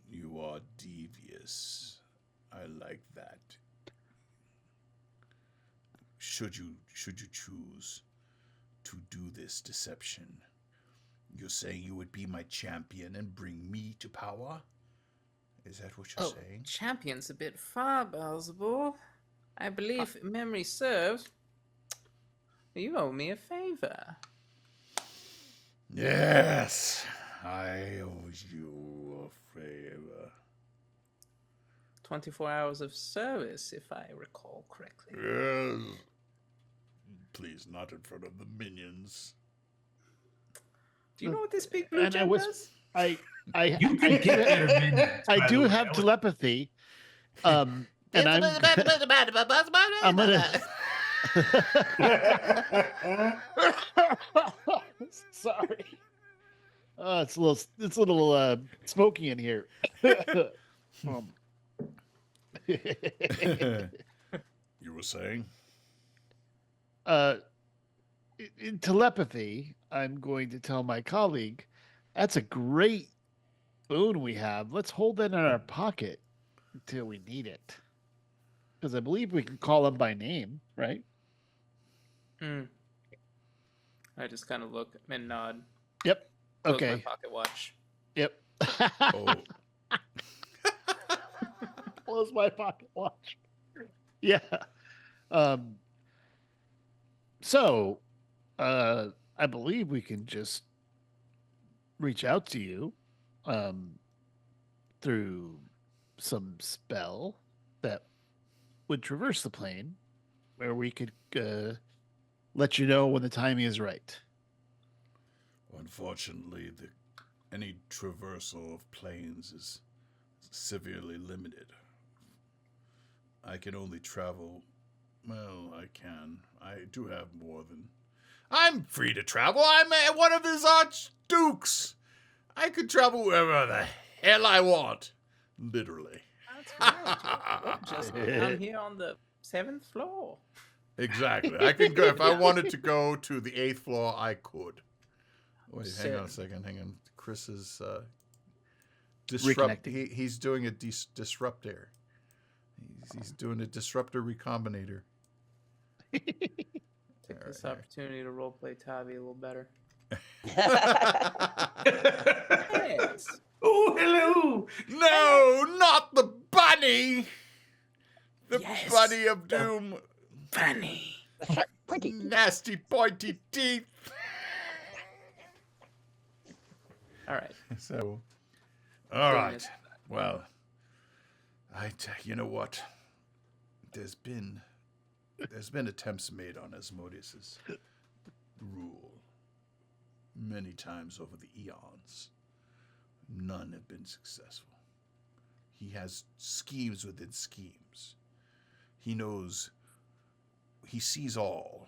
You are devious. I like that. should you choose to do this deception, you're saying you would be my champion and bring me to power? Is that what you're saying? Champion's a bit far, Baalzebul. I believe, if memory serves, you owe me a favor. Yes, I owe you a favor. 24 hours of service, if I recall correctly. Yes. Please, not in front of the minions. Do you know what this big blue gem does? I You can get better minions. I by do the way. have telepathy. And I'm gonna sorry. It's a little smoky in here. You were saying? In telepathy, I'm going to tell my colleague, that's a great boon we have. Let's hold that in our pocket until we need it. Because I believe we can call him by name, right? I just kind of look and nod. Yep. Close Okay. my pocket watch. Yep. Oh, Close my pocket watch. Yeah. So, I believe we can just reach out to you through some spell that would traverse the plane where we could let you know when the timing is right. unfortunately, any traversal of planes is severely limited. I can only travel. Well, I can. I do have more than. I'm free to travel. I'm one of his archdukes. I could travel wherever the hell I want. Literally. That's right. Just I'm here on the 7th floor. Exactly. I could go if I wanted to go to the 8th floor. I could. Wait, hang on a second. Hang on. Chris is Reconnecting. He's doing a disruptor. He's doing a disruptor recombinator. Take this opportunity to roleplay Tavi a little better. Yes. Oh, hello. No, not the bunny. The Yes, bunny of doom. Funny. Pointy. Nasty pointy teeth. All right. So, all right. Well, you know what? There's been attempts made on Asmodeus's rule many times over the eons. None have been successful. He has schemes within schemes. He knows. He sees all.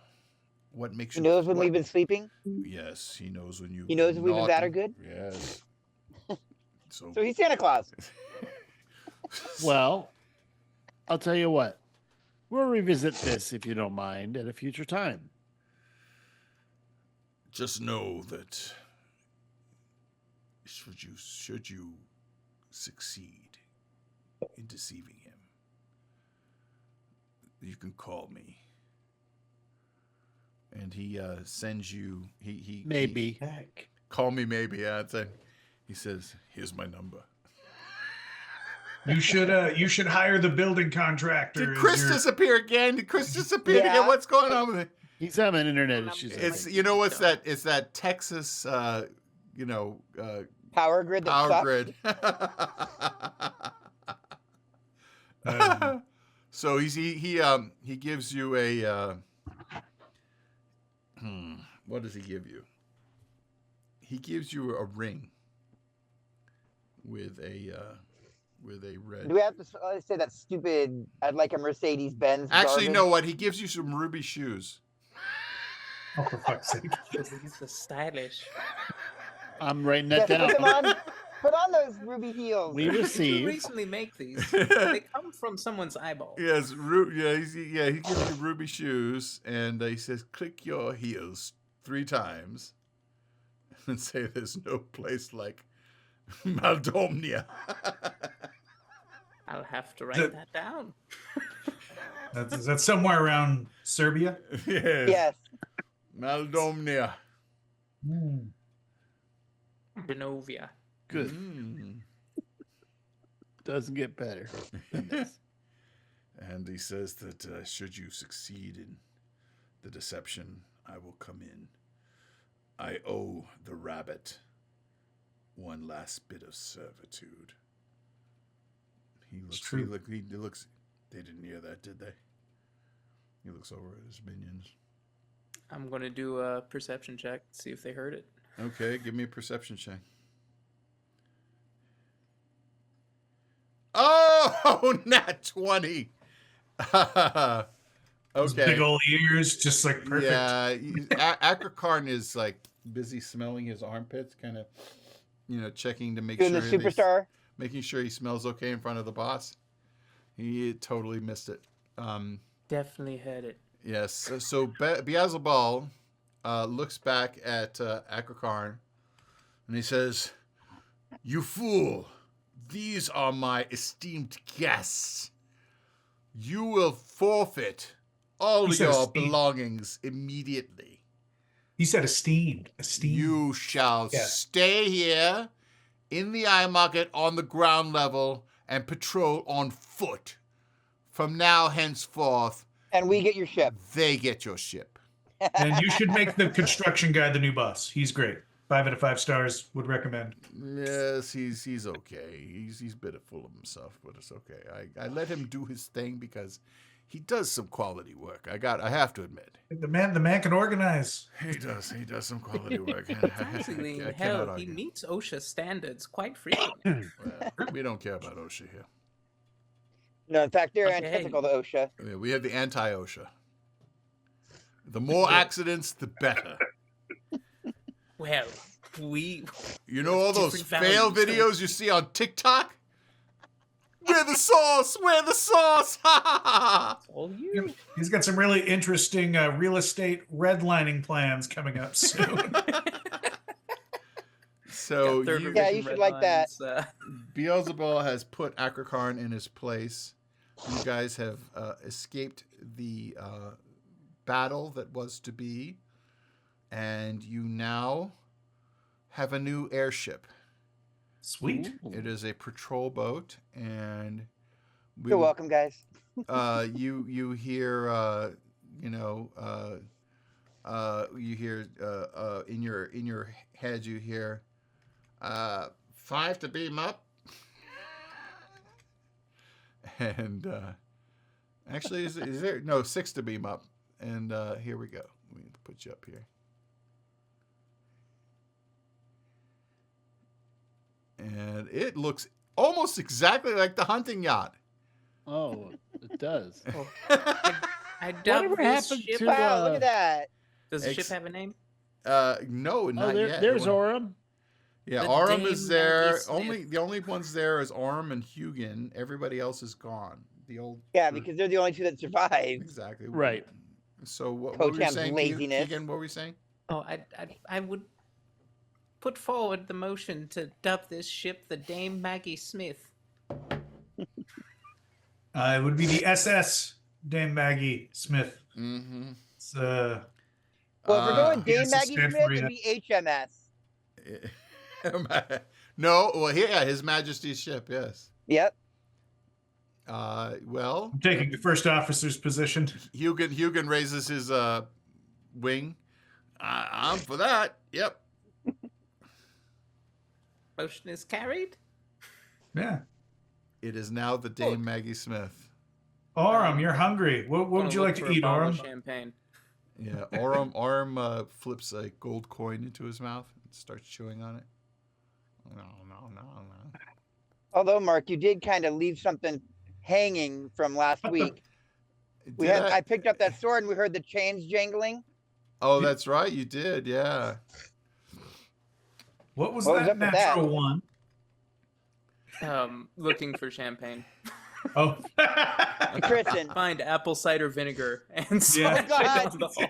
What makes He you? knows when what- we've been sleeping. Yes, he knows when you. He knows if we've been bad or good? Yes. So So he's Santa Claus. Well, I'll tell you what. We'll revisit this, if you don't mind, at a future time. just know that should you succeed in deceiving him, you can call me. And he sends you. He Maybe. Heck. call me maybe. Yeah, it's a, he says, "Here's my number." You should hire the building contractor. Did as Chris your- disappear again? Did Chris disappear Yeah. again? What's going on with it? He's having internet issues. It's what's that? It's that Texas Power grid that power sucks. grid. So he gives you a what does he give you? He gives you a ring with a red. Do we have to say that stupid? I'd like a Mercedes Benz. Actually, no. What he gives you some ruby shoes. Oh, for fuck's sake. He's so stylish. I'm writing Yeah, that put them down. on. Put on those ruby heels. We Did you receive. recently make these? They come from someone's eyeball. Yes, he gives you ruby shoes, and he says, "Click your heels 3 times, and say there's no place like Maladomini." I'll have to write that down. Is that somewhere around Serbia? Yes. Yes. Maladomini. Genovia. Good. Mm. Doesn't get better than this. And he says that should you succeed in the deception, I will come in. I owe the rabbit one last bit of servitude. He looks. True. He looks. They didn't hear that, did they? He looks over at his minions. I'm going to do a perception check, see if they heard it. Okay, give me a perception check. Oh, nat 20. Those Okay. big old ears, just like perfect. Yeah, Akrakarn is like busy smelling his armpits, kind of, checking to make Doing sure the superstar. making sure he smells okay in front of the boss. He totally missed it. Definitely heard it. Yes. So Baalzebul looks back at Akrakarn, and he says, "You fool! These are my esteemed guests. You will forfeit all He said your esteemed. belongings immediately. He said esteemed. Esteemed. You shall Yes. stay here in the eye market on the ground level and patrol on foot. From now henceforth, And we get your ship. they get your ship." And you should make the construction guy the new boss. He's great. 5 out of 5 stars. Would recommend. Yes, he's okay. He's a bit full of himself, but it's okay. I let him do his thing because he does some quality work. I have to admit. The man can organize. He does some quality work. Surprisingly, I cannot hell, he argue. meets OSHA standards quite frequently. Well, we don't care about OSHA here. No, in fact, they're Okay. antithetical to OSHA. Yeah, we have the anti-OSHA. The more accidents, the better. Well, we... You know all those Different fail values, videos you see on TikTok? We're the sauce! We're the sauce! Ha ha ha! All you. He's got some really interesting real estate redlining plans coming up soon. So Third you, revision Yeah, you should red like that. lines, Beelzebul has put Akrakarn in his place. You guys have escaped the battle that was to be, and you now have a new airship. Sweet. It is a patrol boat, and You're welcome, guys. you hear you hear in your head you hear 5 to beam up. And actually, is there no 6 to beam up? And here we go. Let me put you up here. And it looks almost exactly like the hunting yacht. Oh, it does. I dubbed Whatever this happened ship. to Wow, look at that. Does the Ex- ship have a name? No, Oh, not yet. there's It won't- Orem. Yeah, The Aurum Dame is there. Maggie Smith. The only ones there is Aurum and Hugin. Everybody else is gone. The old Yeah, because they're the only two that survived. exactly Right. So what were you Totem's saying? laziness. Keegan, what were we saying? Oh, I would put forward the motion to dub this ship the Dame Maggie Smith. It would be the SS Dame Maggie Smith. Mm-hmm. It's, Well, if we're going Dame yes, Maggie stand Smith, for it'd be HMS. No, well, yeah, His Majesty's ship. Yes. Yep. Well, I'm taking the first officer's position. Hugin raises his wing. I'm for that. Yep. Motion is carried. Yeah. It is now the Dame Maggie Smith. Aurum, you're hungry. What Gonna would you look like for to a eat, bottle Aurum? of Champagne. Yeah, Aurum flips a gold coin into his mouth and starts chewing on it. No. Although, Mark, you did kind of leave something hanging from last week. I picked up that sword and we heard the chains jangling. Oh, that's right, you did. Yeah. What was What was that up with natural that? one? Looking for champagne. Oh. Kristen. Find apple cider vinegar and Yeah. salt Oh, it God. on the hole.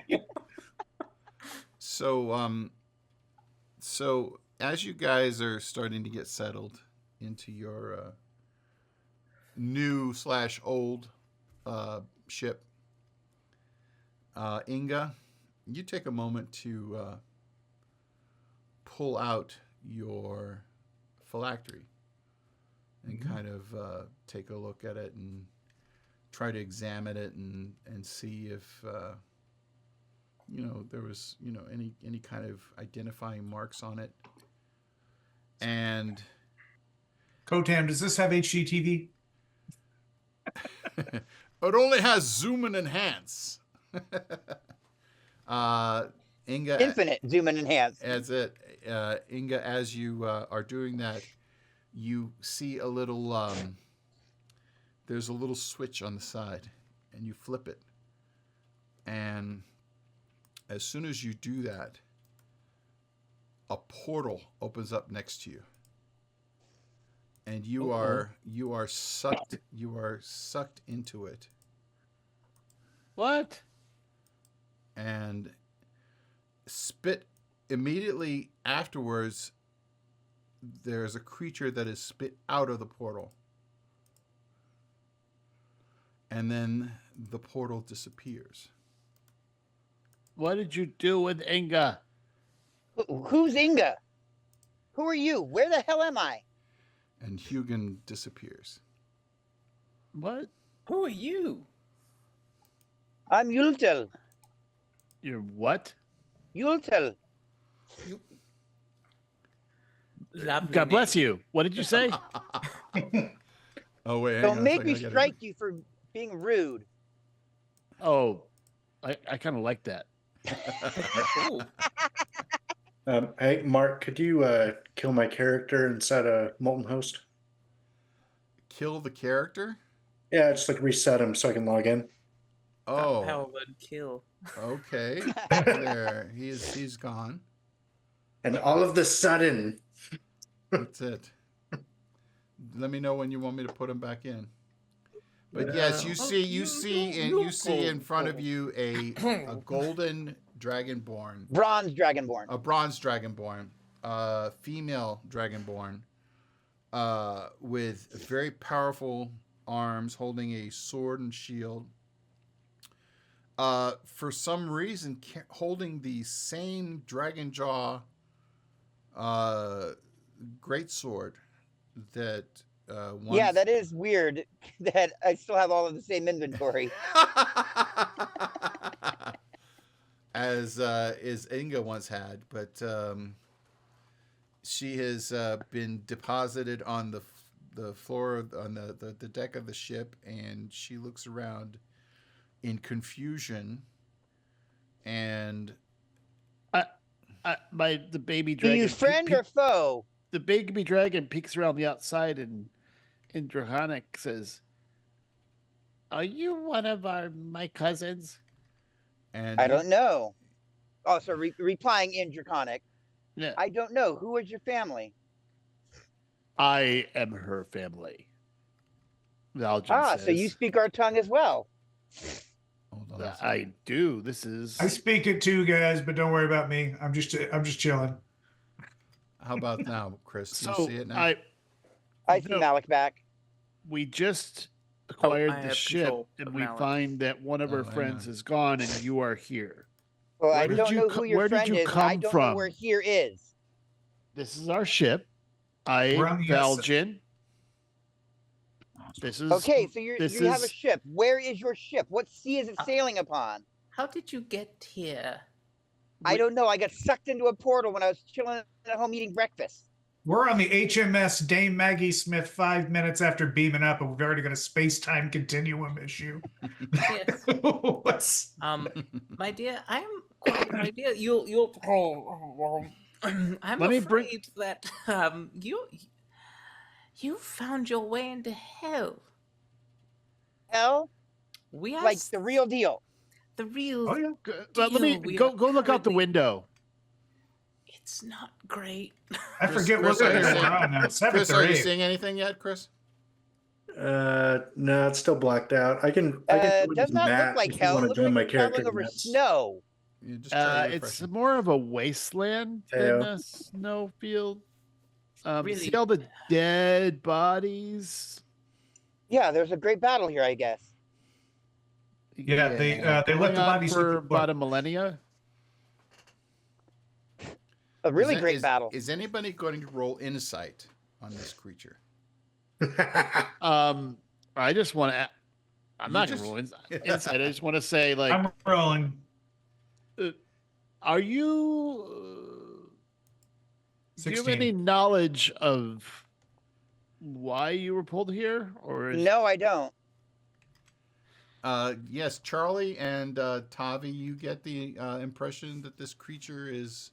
So as you guys are starting to get settled into your new / old ship. Inga, you take a moment to pull out your phylactery and kind of take a look at it and try to examine it and see if there was any kind of identifying marks on it. And Kotam, does this have HDTV? it only has zoom and enhance. Inga, Infinite zoom and enhance. As it, Inga, as you are doing that, you see a little. There's a little switch on the side, and you flip it, and as soon as you do that, a portal opens up next to you, and you are sucked into it. What? And spit immediately afterwards, there's a creature that is spit out of the portal. And then the portal disappears. What did you do with Inga? Who's Inga? Who are you? Where the hell am I? And Hugin disappears. What? Who are you? I'm Yultel. You're what? Yultel. Lovely God bless name. you. What did you say? Oh wait, hang on Don't a make second, me I gotta- strike you for being rude. Oh, I kind of like that. Ooh. Hey, Mark, could you kill my character and set a molten host? Kill the character? Yeah, just like reset him so I can log in. Oh, Power word kill. okay. There, he's gone. And all of the sudden, That's it. Let me know when you want me to put him back in. But yes, you see in front of you a golden dragonborn, Bronze Dragonborn. a bronze dragonborn, female dragonborn, with very powerful arms, holding a sword and shield. For some reason, holding the same dragon jaw greatsword that once... Yeah, that is weird that I still have all of the same inventory. as Inga once had, but she has been deposited on the floor on the deck of the ship, and she looks around in confusion. And the baby Do dragon. you friend or foe? The baby dragon peeks around the outside and in Draconic says, "Are you one of my cousins?" and I don't know. Oh, so replying in Draconic. Yeah. I don't know. Who is your family? I am her family. Valjean says. So you speak our tongue as well. Hold on a second. I do. This is. I speak it too, guys, but don't worry about me. I'm just chilling. How about now, Chris? Do you So see it now? I see No. Malik back. We just acquired I the have ship, control and of we Malik. find that one of Oh, our hang friends on. is gone, and you are here. Well, Where I did don't you know co- who your where did friend you is. And come I don't from? know where here is. This is our ship. I We're on am the Valjean. This is Okay, so you this have a is- ship. Where is your ship? What sea is it sailing upon? How did you get here? I don't know. I got sucked into a portal when I was chilling at home eating breakfast. We're on the HMS Dame Maggie Smith 5 minutes after beaming up, and we've already got a space-time continuum issue. Yes. What's... My dear, I am quite my dear. You'll. I'm Let me afraid bring- that you found your way into hell. Hell, We are like the real deal. the real. Oh, yeah. Let me we go are look out the currently- window. It's not great. I forget Chris, what are you we're seeing- on now. 7 Chris, or are you 8. seeing anything yet, Chris? no, it's still blacked out. I can go with Does this not map look like if you hell. It want to looks join like my you're character. traveling over maps. snow. You just try It's refreshing. more of a wasteland than Yeah. a snowfield. Really? See all the dead bodies? Yeah, there's a great battle here, I guess. Yeah, they let the Going on body for about a millennia. A really great battle. Is anybody going to roll insight on this creature? I just want to. I'm You not just- going to roll insight. I just want to say, like, I'm rolling. are you? Do you have 16. any knowledge of why you were pulled here, or is, No, I don't. Yes, Charlie and Tavi, you get the impression that this creature is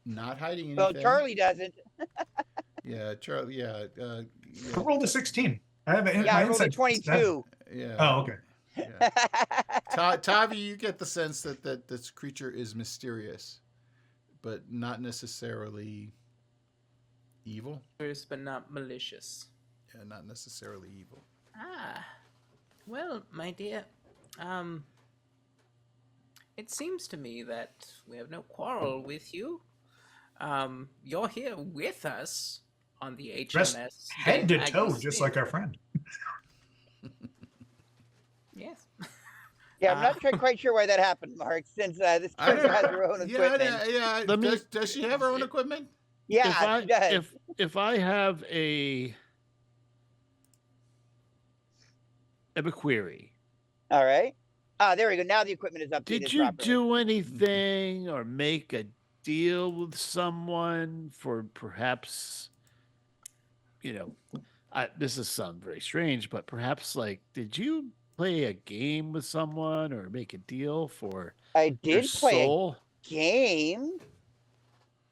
not hiding anything. Well, Charlie doesn't. Yeah, Charlie. Yeah. I rolled a 16. I have Yeah, my I rolled a insight- 22. Yeah. Oh, okay. Yeah. Tavi, you get the sense that this creature is mysterious, but not necessarily evil. But not malicious. Yeah, not necessarily evil. Ah, well, my dear, it seems to me that we have no quarrel with you. You're here with us on the Dressed HMS. head to Dave toe, Agnes just Smith. like our friend. Yes. Yeah, I'm not quite sure why that happened, Mark, since this character has her own equipment. Yeah. Let me- Does she have her own equipment? Yeah, she does. if I have a query, All right. Ah, there we go. Now the equipment is updated did you properly. do anything or make a deal with someone for perhaps, this is sound very strange, but perhaps like, did you play a game with someone or make a deal for I their did play soul? a game,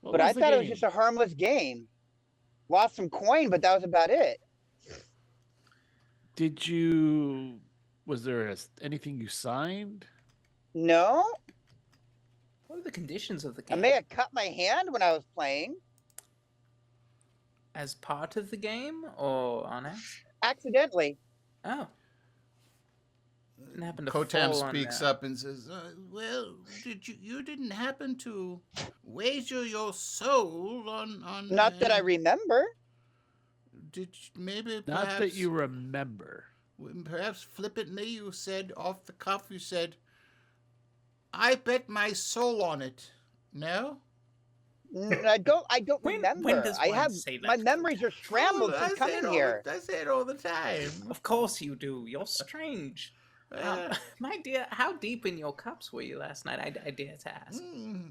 What but I the thought it was game? just a harmless game. Lost some coin, but that was about it. Did you? Was there anything you signed? No, What are the conditions of the I game? may have cut my hand when I was playing. As part of the game or on it? Accidentally. Oh. Didn't happen to Kotam fall on, speaks up and says, "Well, you didn't happen to wager your soul on Not that I remember. Did you, maybe Not perhaps, that you remember. perhaps flippantly you said off the cuff, you said, I bet my soul on it. No? I don't When remember. does I one have say that, my memories are scrambled Oh, since coming here. I say it all the time. Of course you do. You're strange. My dear, how deep in your cups were you last night? I dare to ask.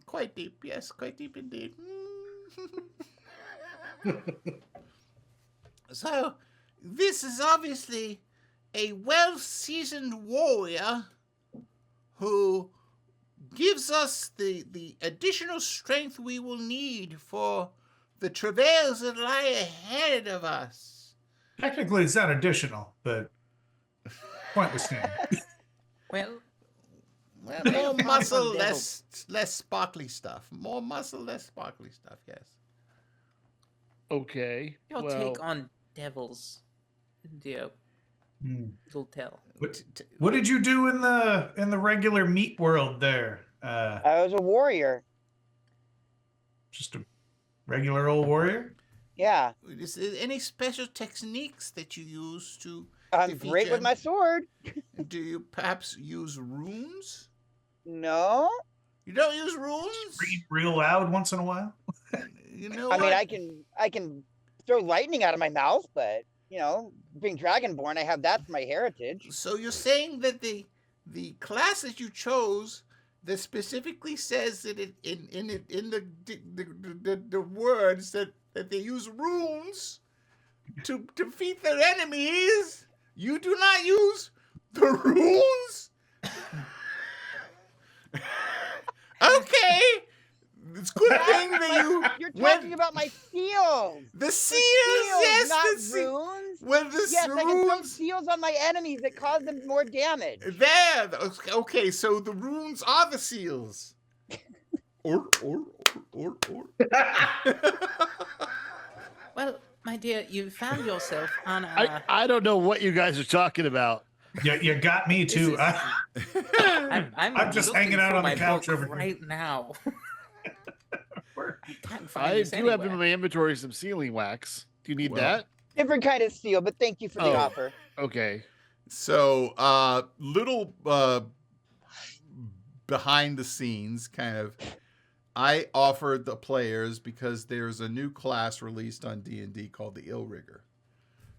Quite deep, yes, quite deep indeed. So, this is obviously a well-seasoned warrior who gives us the additional strength we will need for the travails that lie ahead of us. Technically, it's not additional, but pointless thing. Well, Well, more muscle, less sparkly stuff. More muscle, less sparkly stuff, yes. Okay. your well, take on devils, dear little tell. What did you do in the regular meat world there? I was a warrior. Just a regular old warrior? Yeah. Is there any special techniques that you use to I'm defeat great with them? my sword. Do you perhaps use runes? No. You don't use runes? Read real loud once in a while? You know I mean, what? I can throw lightning out of my mouth, but being dragonborn, I have that for my heritage. So you're saying that the class that you chose that specifically says that in the words that they use runes to defeat their enemies, you do not use the runes? Okay. It's good thing that You're when- talking about my seals. the seals, Seals, yes, not the seals. runes. When the Yes, I can throw runes seals on my enemies that cause them more damage. there. Okay, so the runes are the seals. Or. Well, my dear, you found yourself on a. I don't know what you guys are talking about. You got me too. I'm just looking hanging out for on the my couch book over here. right now. I can't find I this do have in anywhere. my inventory some sealing wax. Do you need Well, that? Different kind of seal, but thank you for the Oh. offer. Okay. So, little behind the scenes kind of, I offered the players because there's a new class released on D&D called the Ill Rigger.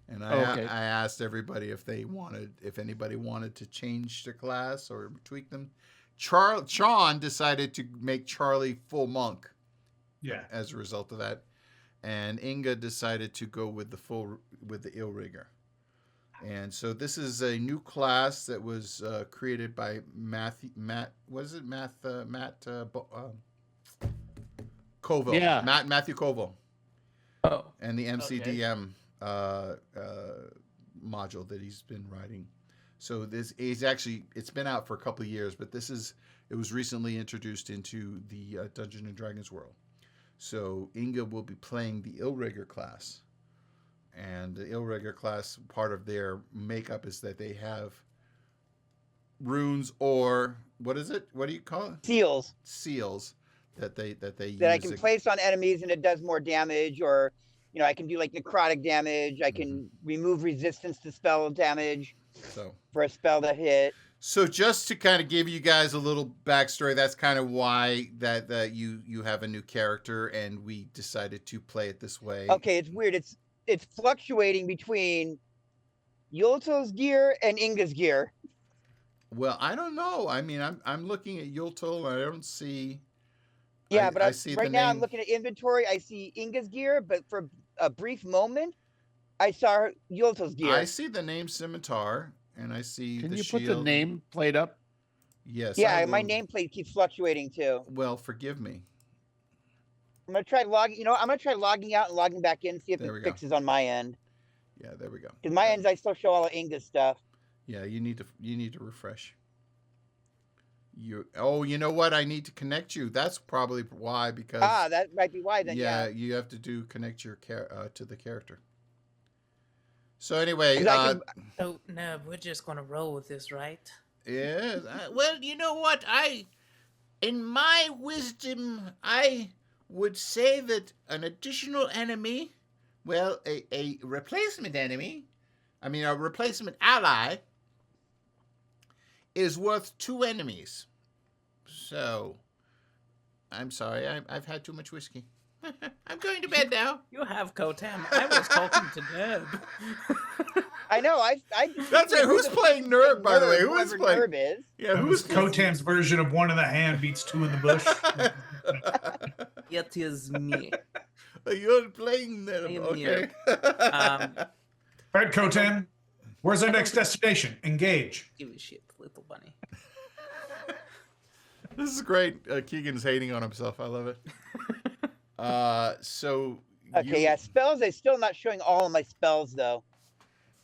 And I asked everybody if anybody wanted to change the class or tweak them. Sean decided to make Charlie full monk. Yeah. As a result of that. And Inga decided to go with the Ill Rigger. And so this is a new class that was created by Matt Colville. Yeah. Matthew Colville. Oh. And the MCDM module that he's been writing. So it's been out for a couple of years, but it was recently introduced into the Dungeons and Dragons world. So Inga will be playing the Ill Rigger class. And the Ill Rigger class, part of their makeup is that they have runes, or what is it? What do you call it? Seals. Seals that they use. That I can place on enemies and it does more damage, or I can do like necrotic damage. I can remove resistance to spell damage for a spell that hit. So just to kind of give you guys a little backstory, that's kind of why that you have a new character, and we decided to play it this way. Okay, it's weird. It's fluctuating between Yulto's gear and Inga's gear. Well, I don't know. I mean, I'm looking at Yulto and I don't see. Yeah, I see right now I'm looking at inventory. I see Inga's gear, but for a brief moment, I saw Yulto's gear. I see the name Scimitar, and I see Can the you shield. put the name plate up? Yes. Yeah, my nameplate keeps fluctuating too. Well, forgive me. I'm gonna try logging. I'm gonna try logging out and logging back in, see if it fixes on my end. Yeah, there we go. Because my ends, I still show all of Inga's stuff. Yeah, you need to refresh. You know what? I need to connect you. That's probably why, because that might be why then. Yeah, you have to connect your to the character. So anyway, no, we're just gonna roll with this, right? Yeah. Well, you know what? In my wisdom, I would say that an additional enemy, well, a replacement enemy, a replacement ally, is worth 2 enemies. So, I'm sorry, I've had too much whiskey. I'm going to bed now. You have Kotam. I was talking to Neb. I know. That's right. Who's playing Nerd, by the way? Who is playing? Nerd is. Yeah, who's Kotam's version of one in the hand beats 2 in the bush? It is me. You're playing Nerd. Okay. All right, Kotam. Where's our next destination? Engage. Give a shit, little bunny. This is great. Keegan's hating on himself. I love it. Okay, spells. I'm still not showing all of my spells though.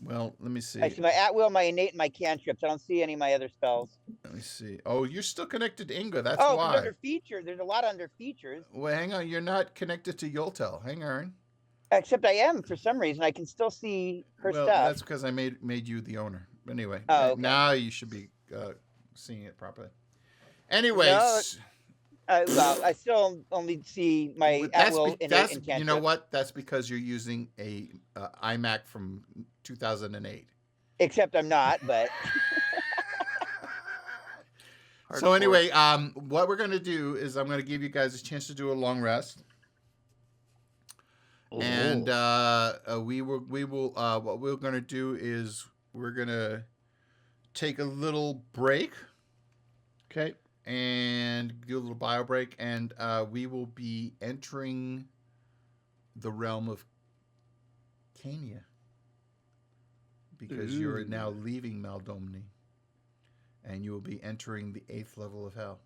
Well, let me see. I see my at will, my innate, and my cantrips. I don't see any of my other spells. Let me see. Oh, you're still connected to Inga. That's why. Under features. There's a lot under features. Well, hang on. You're not connected to Yoltel. Hang on. Except I am for some reason. I can still see her stuff. That's because I made you the owner. Anyway, now you should be seeing it properly. Anyways. Well, I still only see my at will innate and cantrip. You know what? That's because you're using a iMac from 2008. Except I'm not, but. So anyway, what we're gonna do is I'm gonna give you guys a chance to do a long rest, and we will. What we're gonna do is we're gonna take a little break. Okay. And do a little bio break, and we will be entering the realm of Cania because you're now leaving Maladomini, and you will be entering the 8th level of hell.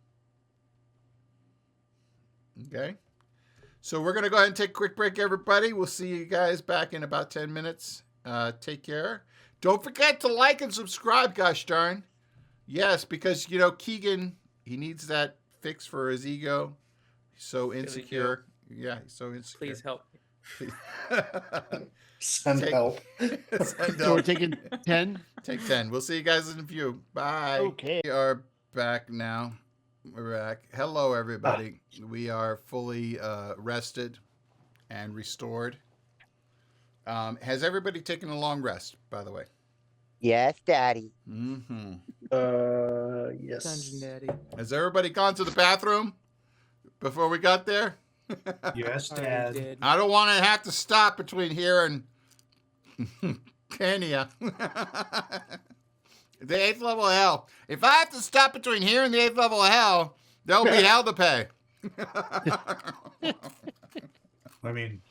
Okay? So we're going to go ahead and take a quick break, everybody. We'll see you guys back in about 10 minutes. Take care. Don't forget to like and subscribe, gosh darn. Yes, because, Keegan... He needs that fix for his ego. He's so insecure. Yeah, he's so insecure. Please help me. Send help. So we're taking 10? Take 10. We'll see you guys in a few. Bye. Okay. We are back now. We're back. Hello, everybody. We are fully rested and restored. Has everybody taken a long rest, by the way? Yes, Daddy. Mm-hmm. Yes. Dungeon Daddy. Has everybody gone to the bathroom before we got there? Yes, Already Dad. did. I don't want to have to stop between here and Cania. The 8th level of hell. If I have to stop between here and the 8th level of hell, there'll be hell to pay. I mean,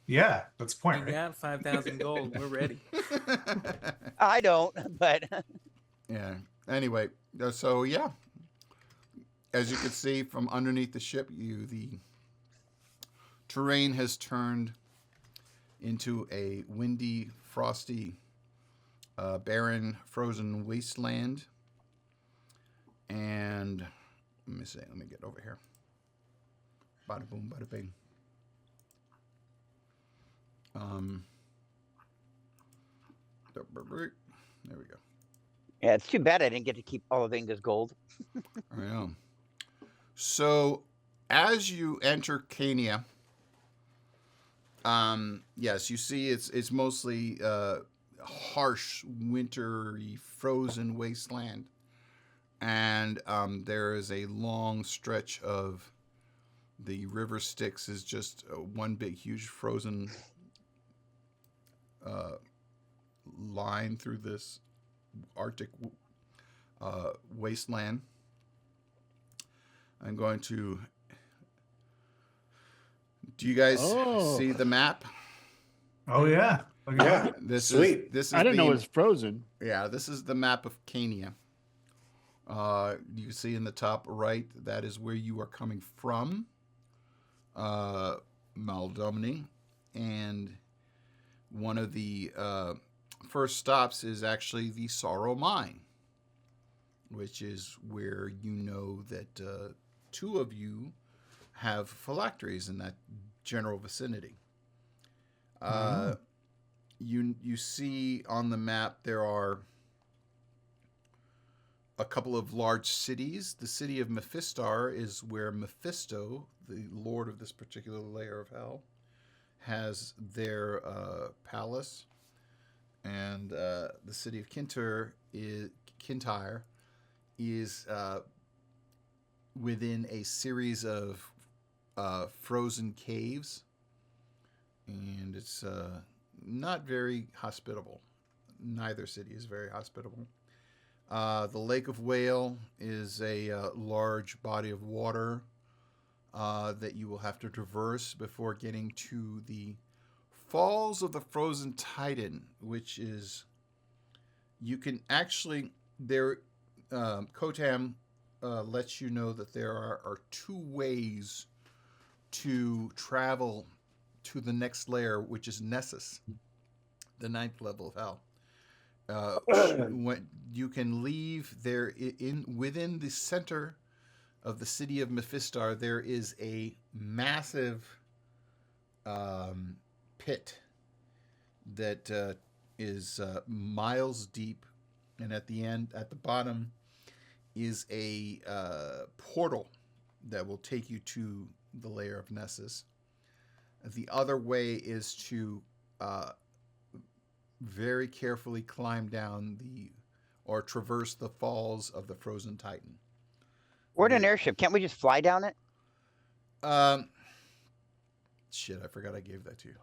yeah, that's the We point, right? got 5,000 gold. We're ready. I don't, but Yeah. Anyway, so yeah. As you can see from underneath the ship, the terrain has turned into a windy, frosty, barren, frozen wasteland. And let me see. Let me get over here. Bada boom, bada bing. There we go. yeah, it's too bad I didn't get to keep all of Inga's gold. I know. So, as you enter Cania, yes, you see it's mostly harsh, wintry, frozen wasteland, and there is a long stretch of the river Styx is just one big, huge frozen line through this Arctic wasteland. I'm going to. Do you guys see the map? Oh yeah. Look at Yeah. that. This Sweet. This is. I didn't know the- it was frozen. Yeah, this is the map of Cania. You see in the top right, that is where you are coming from, Maladomini, and one of the first stops is actually the Sorrow Mine, which is where you know that two of you have phylacteries in that general vicinity. You see on the map there are a couple of large cities. The city of Mephistar is where Mephisto, the lord of this particular layer of hell, has their palace, and the city of Kintyre is within a series of frozen caves, and it's not very hospitable. Neither city is very hospitable. The Lake of Whale is a large body of water that you will have to traverse before getting to the Falls of the Frozen Titan, which is, you can actually, there, Kotam lets you know that there are two ways to travel to the next layer, which is Nessus, the 9th level of hell. When you can leave there within the center of the city of Mephistar, there is a massive pit that is miles deep, and at the bottom, is a portal that will take you to the layer of Nessus. The other way is to very carefully climb down or traverse the falls of the Frozen Titan. We're in an airship. Can't we just fly down it? Shit, I forgot I gave that to you.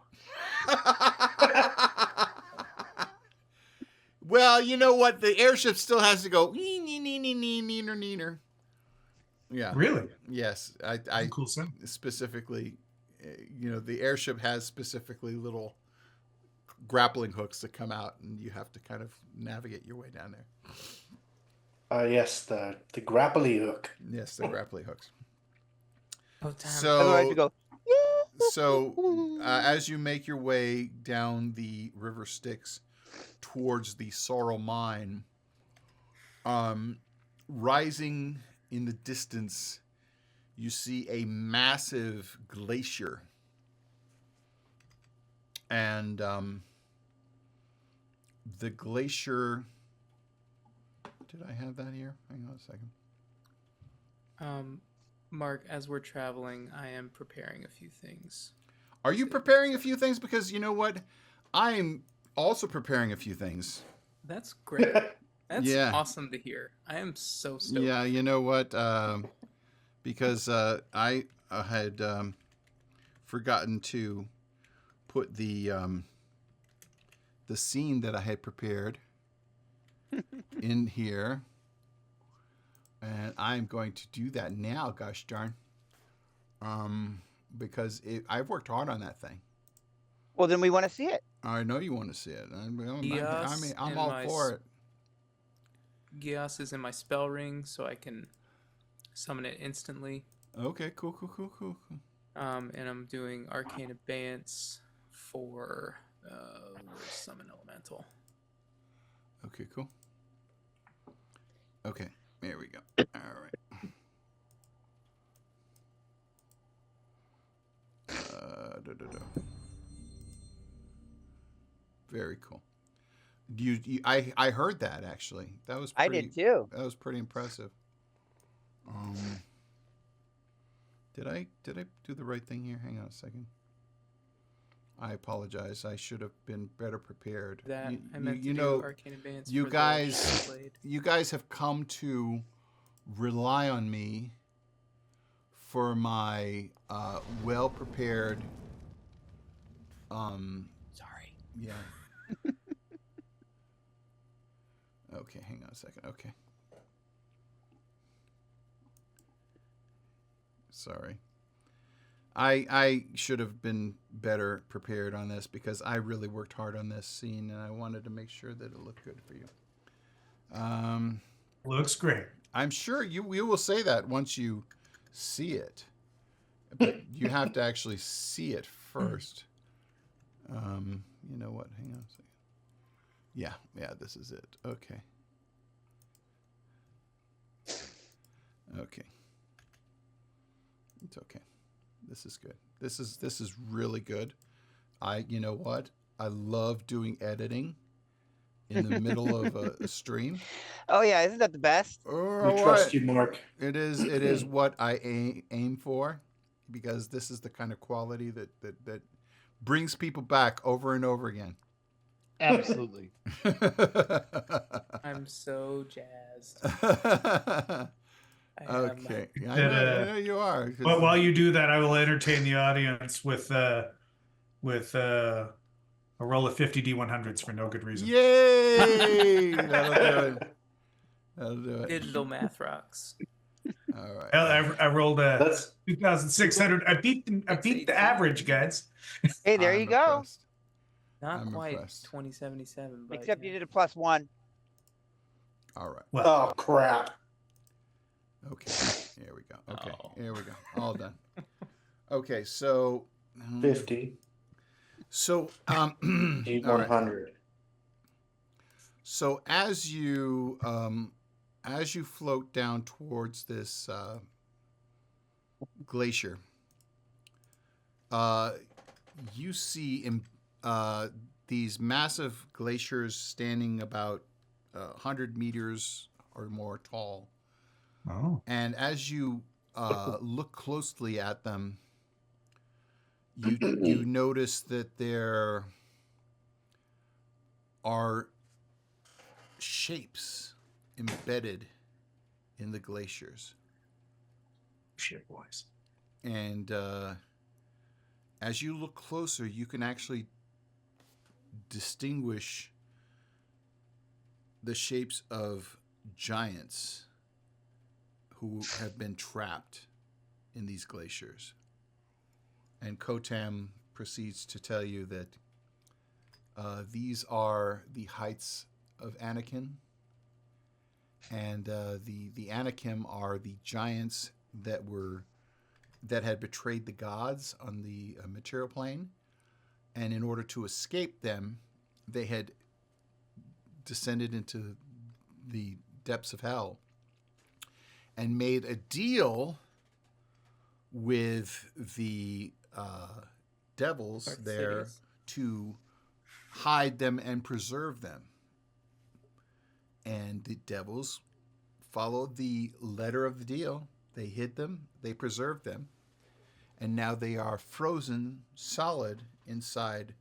Well, you know what? The airship still has to go neener. Yeah. Really? Yes, That's I a cool sim. specifically, the airship has specifically little grappling hooks that come out, and you have to kind of navigate your way down there. Yes, the grapply hook. Yes, the grappling hooks. Oh, damn. Otherwise, you go. So as you make your way down the river Styx towards the Sorrow Mine, rising in the distance, you see a massive glacier. And the glacier... Did I have that here? Hang on a second. Mark, as we're traveling, I am preparing a few things. Are you preparing a few things? Because you know what? I'm also preparing a few things. That's great. That's Yeah. awesome to hear. I am so stoked. Yeah, you know what? Because I had forgotten to put the scene that I had prepared in here, and I'm going to do that now. Gosh darn! Because I've worked hard on that thing. Well, then we want to see it. I know you want to see it. I'm Yes, I'm in all my for it. Gios is in my spell ring, so I can summon it instantly. Okay, cool. And I'm doing Arcane Abeyance for Summon Elemental. Okay, cool. Okay, there we go. All right. Very cool. I heard that actually. That was I pretty, did too. That was pretty impressive. Did I do the right thing here? Hang on a second. I apologize. I should have been better prepared. That I meant to do Arcane Abeyance. You for the guys, Blade. you guys have come to rely on me for my well prepared. Sorry. Yeah. Okay, hang on a second. Okay. Sorry. I should have been better prepared on this because I really worked hard on this scene and I wanted to make sure that it looked good for you. Looks great. I'm sure you will say that once you see it. But you have to actually see it first. You know what? Hang on a second. Yeah, this is it. Okay. Okay. It's okay. This is good. This is really good. You know what? I love doing editing in the middle of a stream. Oh yeah, isn't that the best? We trust you, Mark. It is what I aim for because this is the kind of quality that brings people back over and over again. Absolutely. I'm so jazzed. Okay. I know you are. But while you do that, I will entertain the audience with a roll of 50 D100s for no good reason. Yay! That'll do it. Digital math rocks. All right. I rolled a That's 2,600. I beat the average, guys. Hey, there you go. Impressed. Not I'm quite impressed. 2077, but Except you did a +1. All right. Well, oh crap. Okay. Here we go. Okay. Oh. Here we go. All done. Okay. So 50. So Need 100. So as you float down towards this glacier, you see these massive glaciers standing about 100 meters or more tall. oh, And as you look closely at them, you notice that there are shapes embedded in the glaciers. shit, boys. And as you look closer, you can actually distinguish the shapes of giants who have been trapped in these glaciers. And Kotam proceeds to tell you that these are the heights of Anakim, and the Anakim are the giants that had betrayed the gods on the material plane, and in order to escape them, they had descended into the depths of hell and made a deal with the devils Dark there cities. to hide them and preserve them. And the devils followed the letter of the deal. They hid them, they preserved them, and now they are frozen solid inside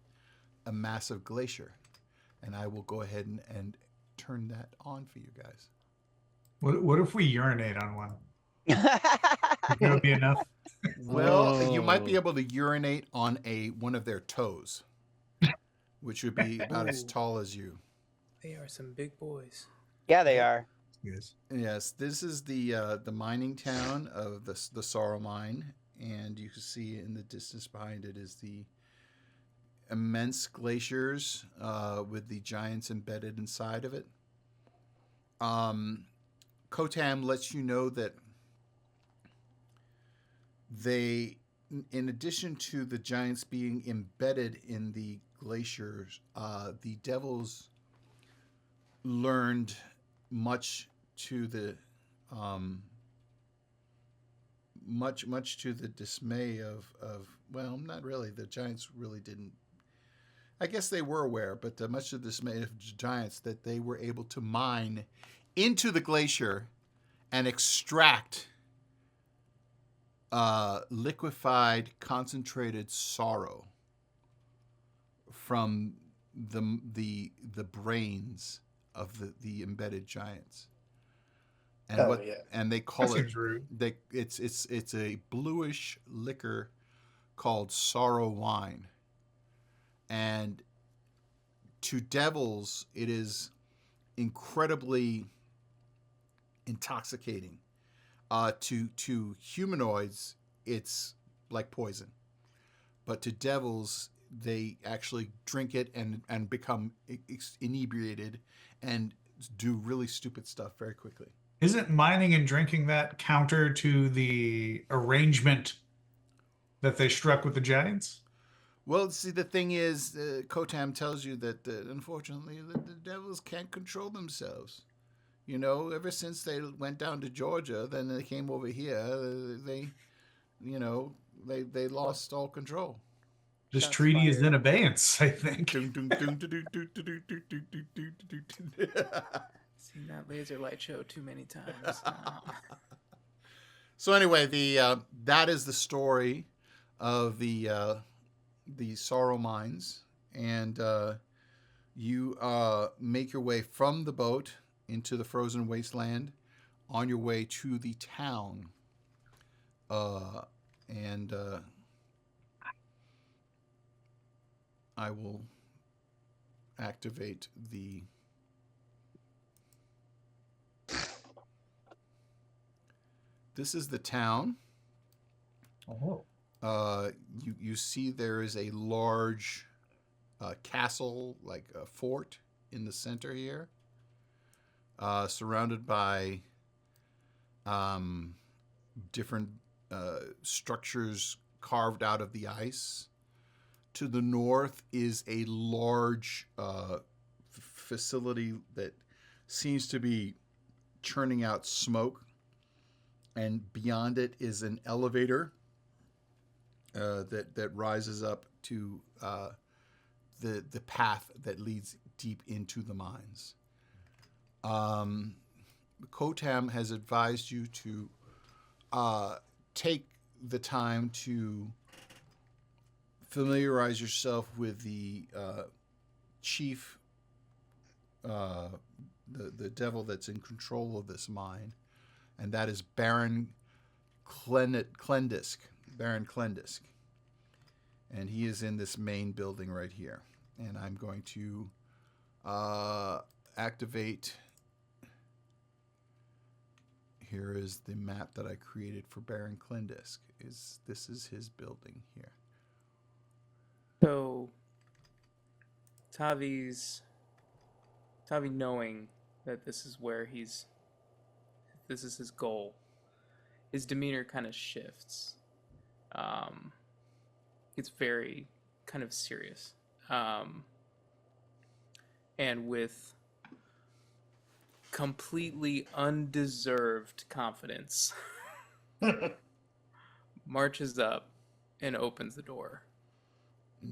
a massive glacier. And I will go ahead and turn that on for you guys. What if we urinate on one? That would be enough. Well, you might be Oh. able to urinate on one of their toes, which would be about as Ooh. tall as you. They are some big boys. Yeah, they are. Yes. Yes, this is the mining town of the Sorrow Mine, and you can see in the distance behind it is the immense glaciers with the giants embedded inside of it. Kotam lets you know that they, in addition to the giants being embedded in the glaciers, the devils learned much to the much to the dismay of well, not really. The giants really didn't. I guess they were aware, but much to the dismay of giants that they were able to mine into the glacier and extract liquefied, concentrated sorrow from the brains of the embedded giants. And yeah. and they call That it seems rude. it's a bluish liquor called sorrow wine. And to devils it is incredibly intoxicating. To humanoids it's like poison. But to devils they actually drink it and become inebriated and do really stupid stuff very quickly. Isn't mining and drinking that counter to the arrangement that they struck with the giants? Well, see, the thing is, Kotam tells you that, unfortunately, the devils can't control themselves. You know, ever since they went down to Georgia, then they came over here, they lost all control. This Shots treaty is fired. in abeyance, I think. Seen that laser light show too many times. So anyway, that is the story of the Sorrow Mines, and you make your way from the boat into the frozen wasteland on your way to the town, and I will activate the. This is the town. Oh. You see there is a large castle, like a fort, in the center here, surrounded by different structures carved out of the ice. To the north is a large facility that seems to be churning out smoke. And beyond it is an elevator that rises up to the path that leads deep into the mines. Kotam has advised you to take the time to familiarize yourself with the chief, the devil that's in control of this mine. And that is Baron Clendisk. Baron Clendisk. And he is in this main building right here. And I'm going to activate. Here is the map that I created for Baron Clendisk. This is his building here. So, Tavi knowing that this is his goal, his demeanor kind of shifts. It's very kind of serious. And with completely undeserved confidence, marches up and opens the door.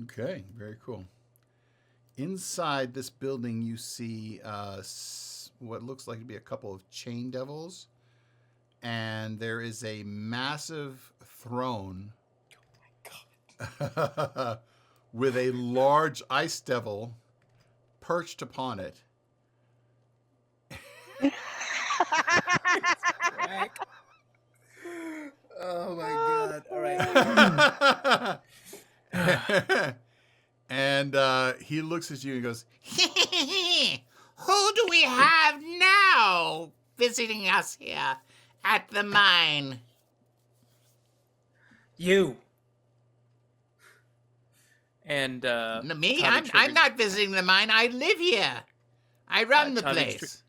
Okay, very cool. Inside this building, you see what looks like to be a couple of chain devils, and there is a massive throne with a large ice devil perched upon it, Crack. Oh my god. All right. And he looks at you and goes, "Who do we have now visiting us here at the mine?" You. And Me? Tavi I'm not visiting the mine. I live here. I run the Tavi place.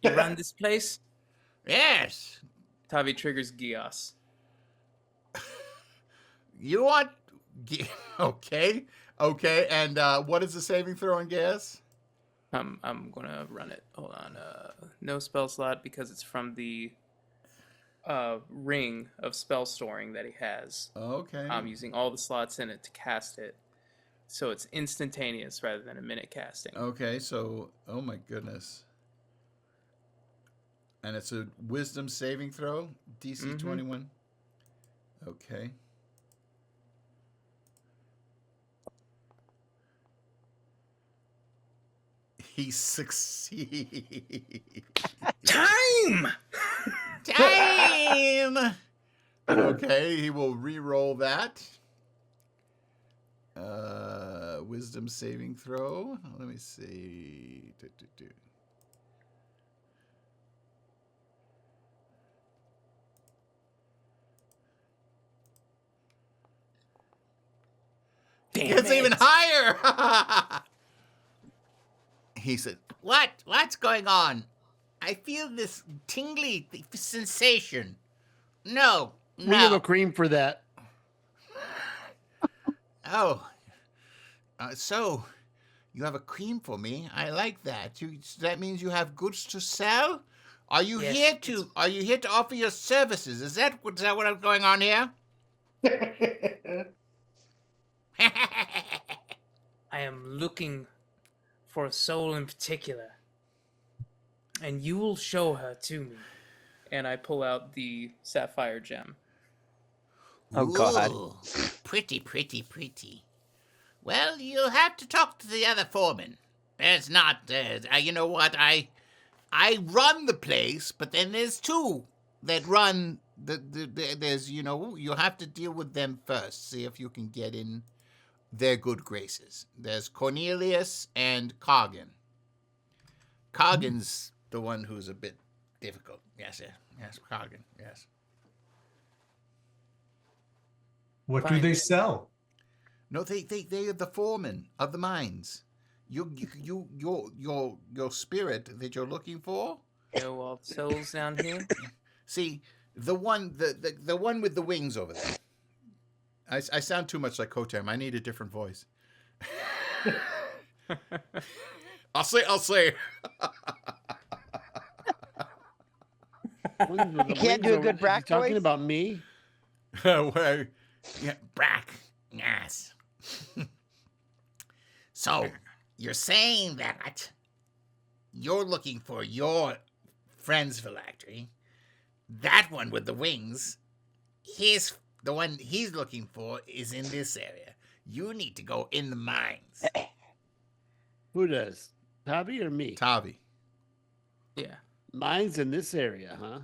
You run this place? Yes. Tavi triggers Gios. You want... Okay. Okay. And what is the saving throw on gas? I'm gonna run it. Hold on. No spell slot because it's from the ring of spell storing that he has. Okay. I'm using all the slots in it to cast it, so it's instantaneous rather than a minute casting. Okay, so, oh my goodness. And it's a wisdom saving throw, DC 21. Okay. He succeeds. Time! Time! Okay, he will re-roll that. Wisdom saving throw. Let me see. It's even higher. He said, What's going on? I feel this tingly sensation. No. We have a cream for that. Oh. So, you have a cream for me. I like that. That means you have goods to sell? Are you here to offer your services? Is that what's going on here? I am looking for a soul in particular, and you will show her to me. And I pull out the sapphire gem. Oh, God. Ooh, pretty. Well, you'll have to talk to the other foreman. There's not, you know what, I run the place, but then there's two that run, there's, you'll have to deal with them first, see if you can get in their good graces. There's Cornelius and Coggin. Coggin's the one who's a bit difficult. Yes, Coggin, yes. What do they sell? No, they are the foreman of the mines. Your spirit that you're looking for. No all souls down here. See, the one with the wings over there. I sound too much like Kotem. I need a different voice. I'll say. You can't do a good Brack Talking voice? about me? Well, yeah, Brack. Yes. So, you're saying that you're looking for your friend's phylactery. That one with the wings, the one he's looking for is in this area. You need to go in the mines. Who does? Tavi or me? Tavi. Yeah. Mine's in this area, huh?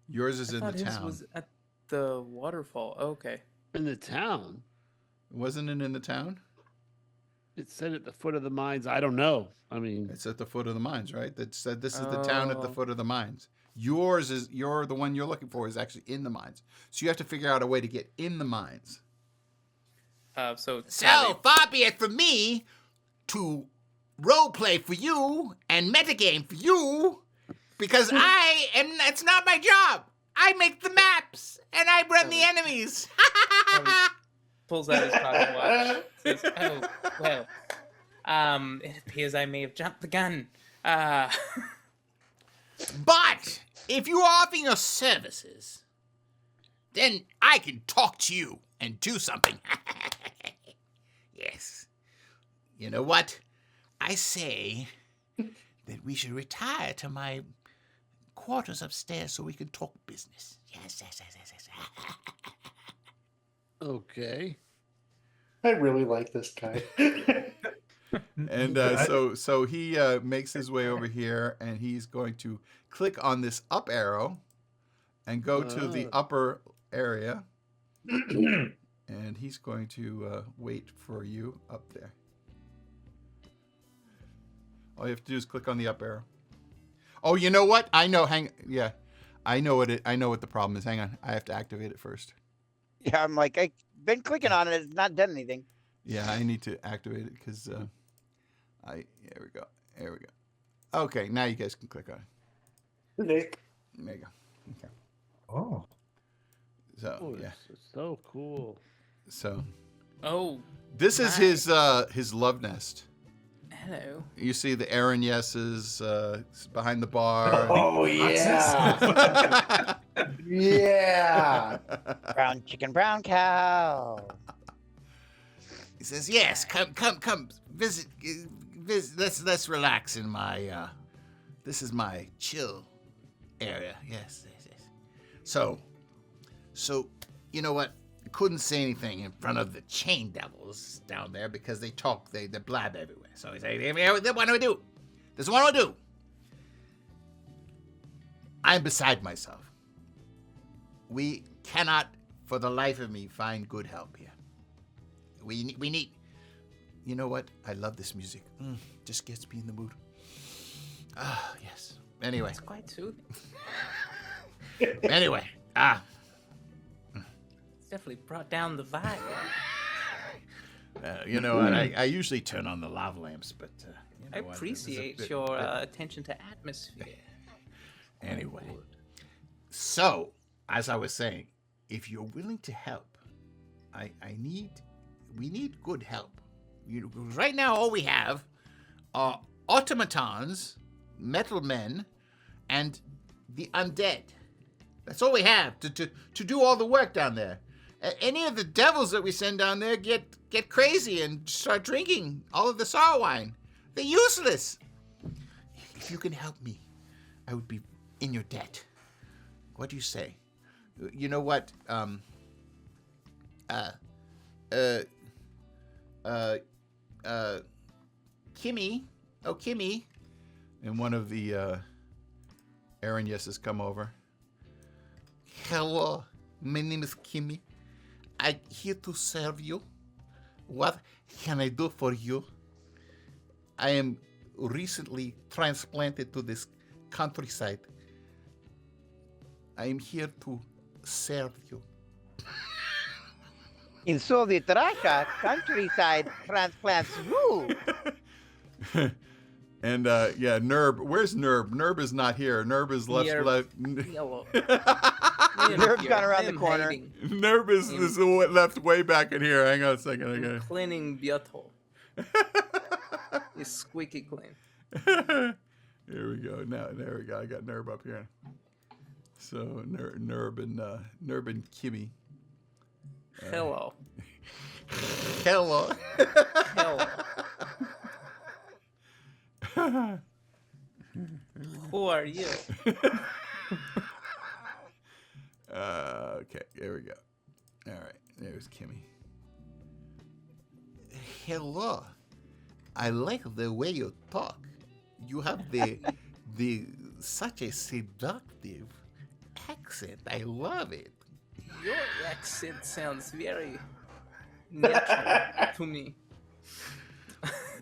Yours is I in the thought his town. was at the waterfall. Okay. In the town? Wasn't it in the town? It said at the foot of the mines. I don't know. I mean, It's at the foot of the mines, right? That said this is the town at the foot of the mines. Yours is the one you're looking for is actually in the mines. So you have to figure out a way to get in the mines. So Far be it from me to role play for you and metagame for you, because it's not my job. I make the maps and I run the enemies. pulls out his pocket watch. Says, "Oh, well, it appears I may have jumped the gun. But if you offer your services, then I can talk to you and do something." Yes. You know what? I say that we should retire to my quarters upstairs so we can talk business. Yes. okay. I really like this guy. And so he makes his way over here, and he's going to click on this up arrow and go to the upper area. And he's going to wait for you up there. All you have to do is click on the up arrow. Oh, you know what? I know. I know what the problem is. Hang on. I have to activate it first. Yeah, I'm like, I've been clicking on it. It's not done anything. Yeah, I need to activate it because there we go. There we go. Okay, now you guys can click on it. Nick. There you go. Okay. Oh. So yeah. So cool. So. Oh. This is his love nest. Hello. You see the Aaron Yeses behind the bar. Oh yeah. Yeah. Brown chicken, brown cow. He says, "Yes, come, visit. Let's relax in my. This is my chill area. Yes. So, you know what? I couldn't say anything in front of the chain devils down there because they talk, they blab everywhere. So he said, what do we do? This is what do. I'm beside myself. We cannot, for the life of me, find good help here. We need. You know what? I love this music. Just gets me in the mood. Ah, yes. Anyway. It's quite soothing. Anyway. It's definitely brought down the vibe. You know, I usually turn on the lava lamps, but you know I what? appreciate your attention to atmosphere. Anyway. So, as I was saying, if you're willing to help, we need good help. Right now, all we have are automatons, metal men, and the undead. That's all we have to do all the work down there. Any of the devils that we send down there get crazy and start drinking all of the sour wine. They're useless. If you can help me, I would be in your debt. What do you say? You know what? Kimmy, and one of the Aaron Yeses come over. Hello, my name is Kimmy. I'm here to serve you. What can I do for you? I am recently transplanted to this countryside. I am here to serve you. In Soviet Russia, countryside transplants rule. And Nerb. Where's Nerb? Nerb is not here. Nerb is left. Yellow. Nerb's gone around the corner. Nerb is left way back in here. Hang on a second. Okay. Cleaning butthole. It's squeaky clean. Here we go. Now there we go. I got Nerb up here. So Nerb and Kimmy. Hello. Hello. Hello. Who are you? Okay, there we go. All right, there's Kimmy. Hello. I like the way you talk. You have the such a seductive accent. I love it. Your accent sounds very natural to me.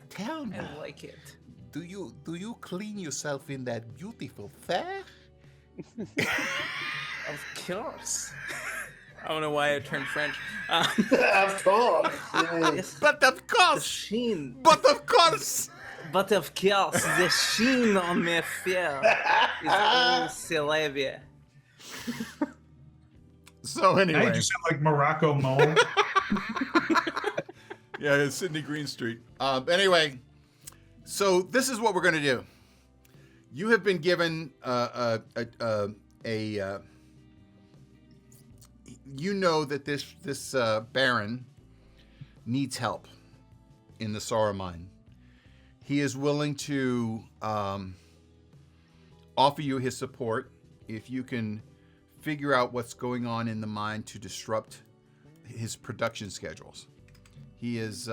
Tell me. I like it. Do you clean yourself in that beautiful fair? Of course. I don't know why I turned French. Of course. Yes, But of the course. sheen. But of course. But of course, the sheen on my fair is all celebre. So Now anyway. you just sound like Morocco Mole. Yeah, it's Sydney Greenstreet. Anyway, so this is what we're going to do. You have been given you know that this Baron needs help in the Sorrow Mine. He is willing to offer you his support if you can figure out what's going on in the mine to disrupt his production schedules. He is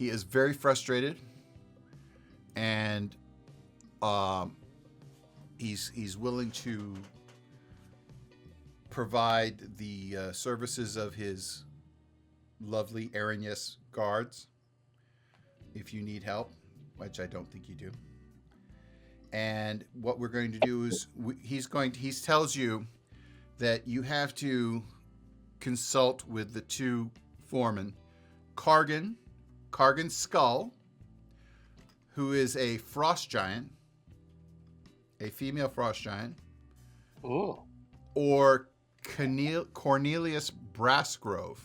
he is very frustrated, and he's willing to provide the services of his lovely Aranyas guards if you need help, which I don't think you do. And what we're going to do is he tells you that you have to consult with the two foremen, Kargan Skull, who is a frost giant, a female frost giant, Oh. or Cornelius Brassgrove,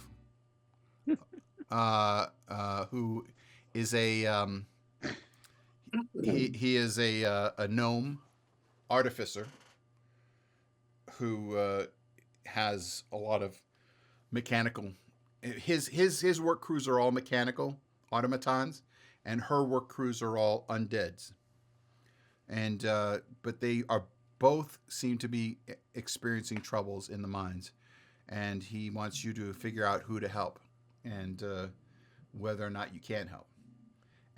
who is a he is a gnome artificer who has a lot of mechanical. His work crews are all mechanical automatons, and her work crews are all undeads. And but they are both seem to be experiencing troubles in the mines, and he wants you to figure out who to help and whether or not you can help.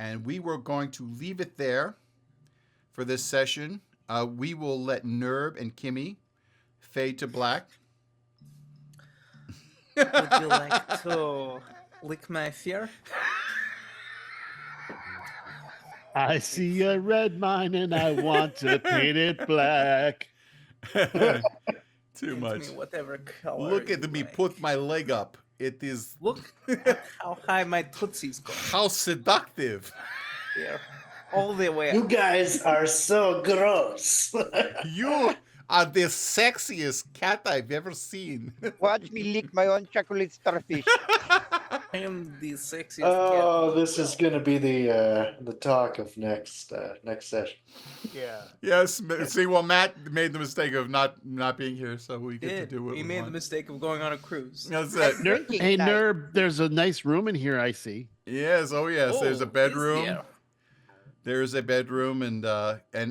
And we were going to leave it there for this session. We will let Nerb and Kimmy fade to black. Would you like to lick my fear? I see a red mine and I want to paint it black. Too Paint much. me whatever color. Look at you me like. put my leg up. It is Look at how high my tootsies go. how seductive. They're all the way You up. guys are so gross. You are the sexiest cat I've ever seen. Watch me lick my own chocolate starfish. I am the sexiest Oh, cat. this is gonna be the talk of next session. Yeah. Yes. See, well, Matt made the mistake of not being here, so we get to Did. do what We we made the want. mistake of going on a cruise. That's it. Drinking Hey, night. Nerb, there's a nice room in here, I see. Yes. Oh, yes. There's Oh, a is bedroom. there? There's a bedroom, and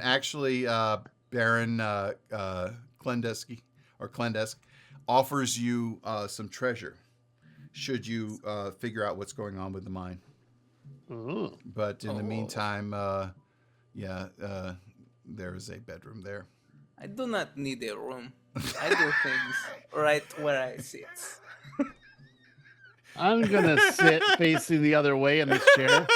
actually, Baron Clendesk offers you some treasure, should you figure out what's going on with the mine. Oh. But in the Oh. meantime, there is a bedroom there. I do not need a room. I do things right where I sit. I'm going to sit facing the other way in this chair.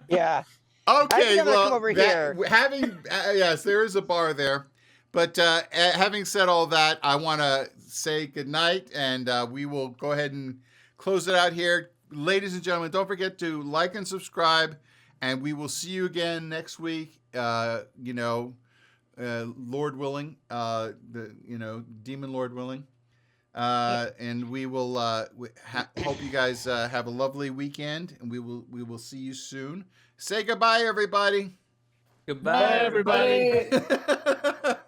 Yeah. Okay, I'm gonna well, come over here. having yes, there is a bar there, but having said all that, I want to say goodnight, and we will go ahead and close it out here, ladies and gentlemen. Don't forget to like and subscribe, and we will see you again next week. Lord willing, Demon Lord willing, and we will hope you guys have a lovely weekend, and we will see you soon. Say goodbye, everybody. Goodbye, Bye, everybody. Ha ha ha ha.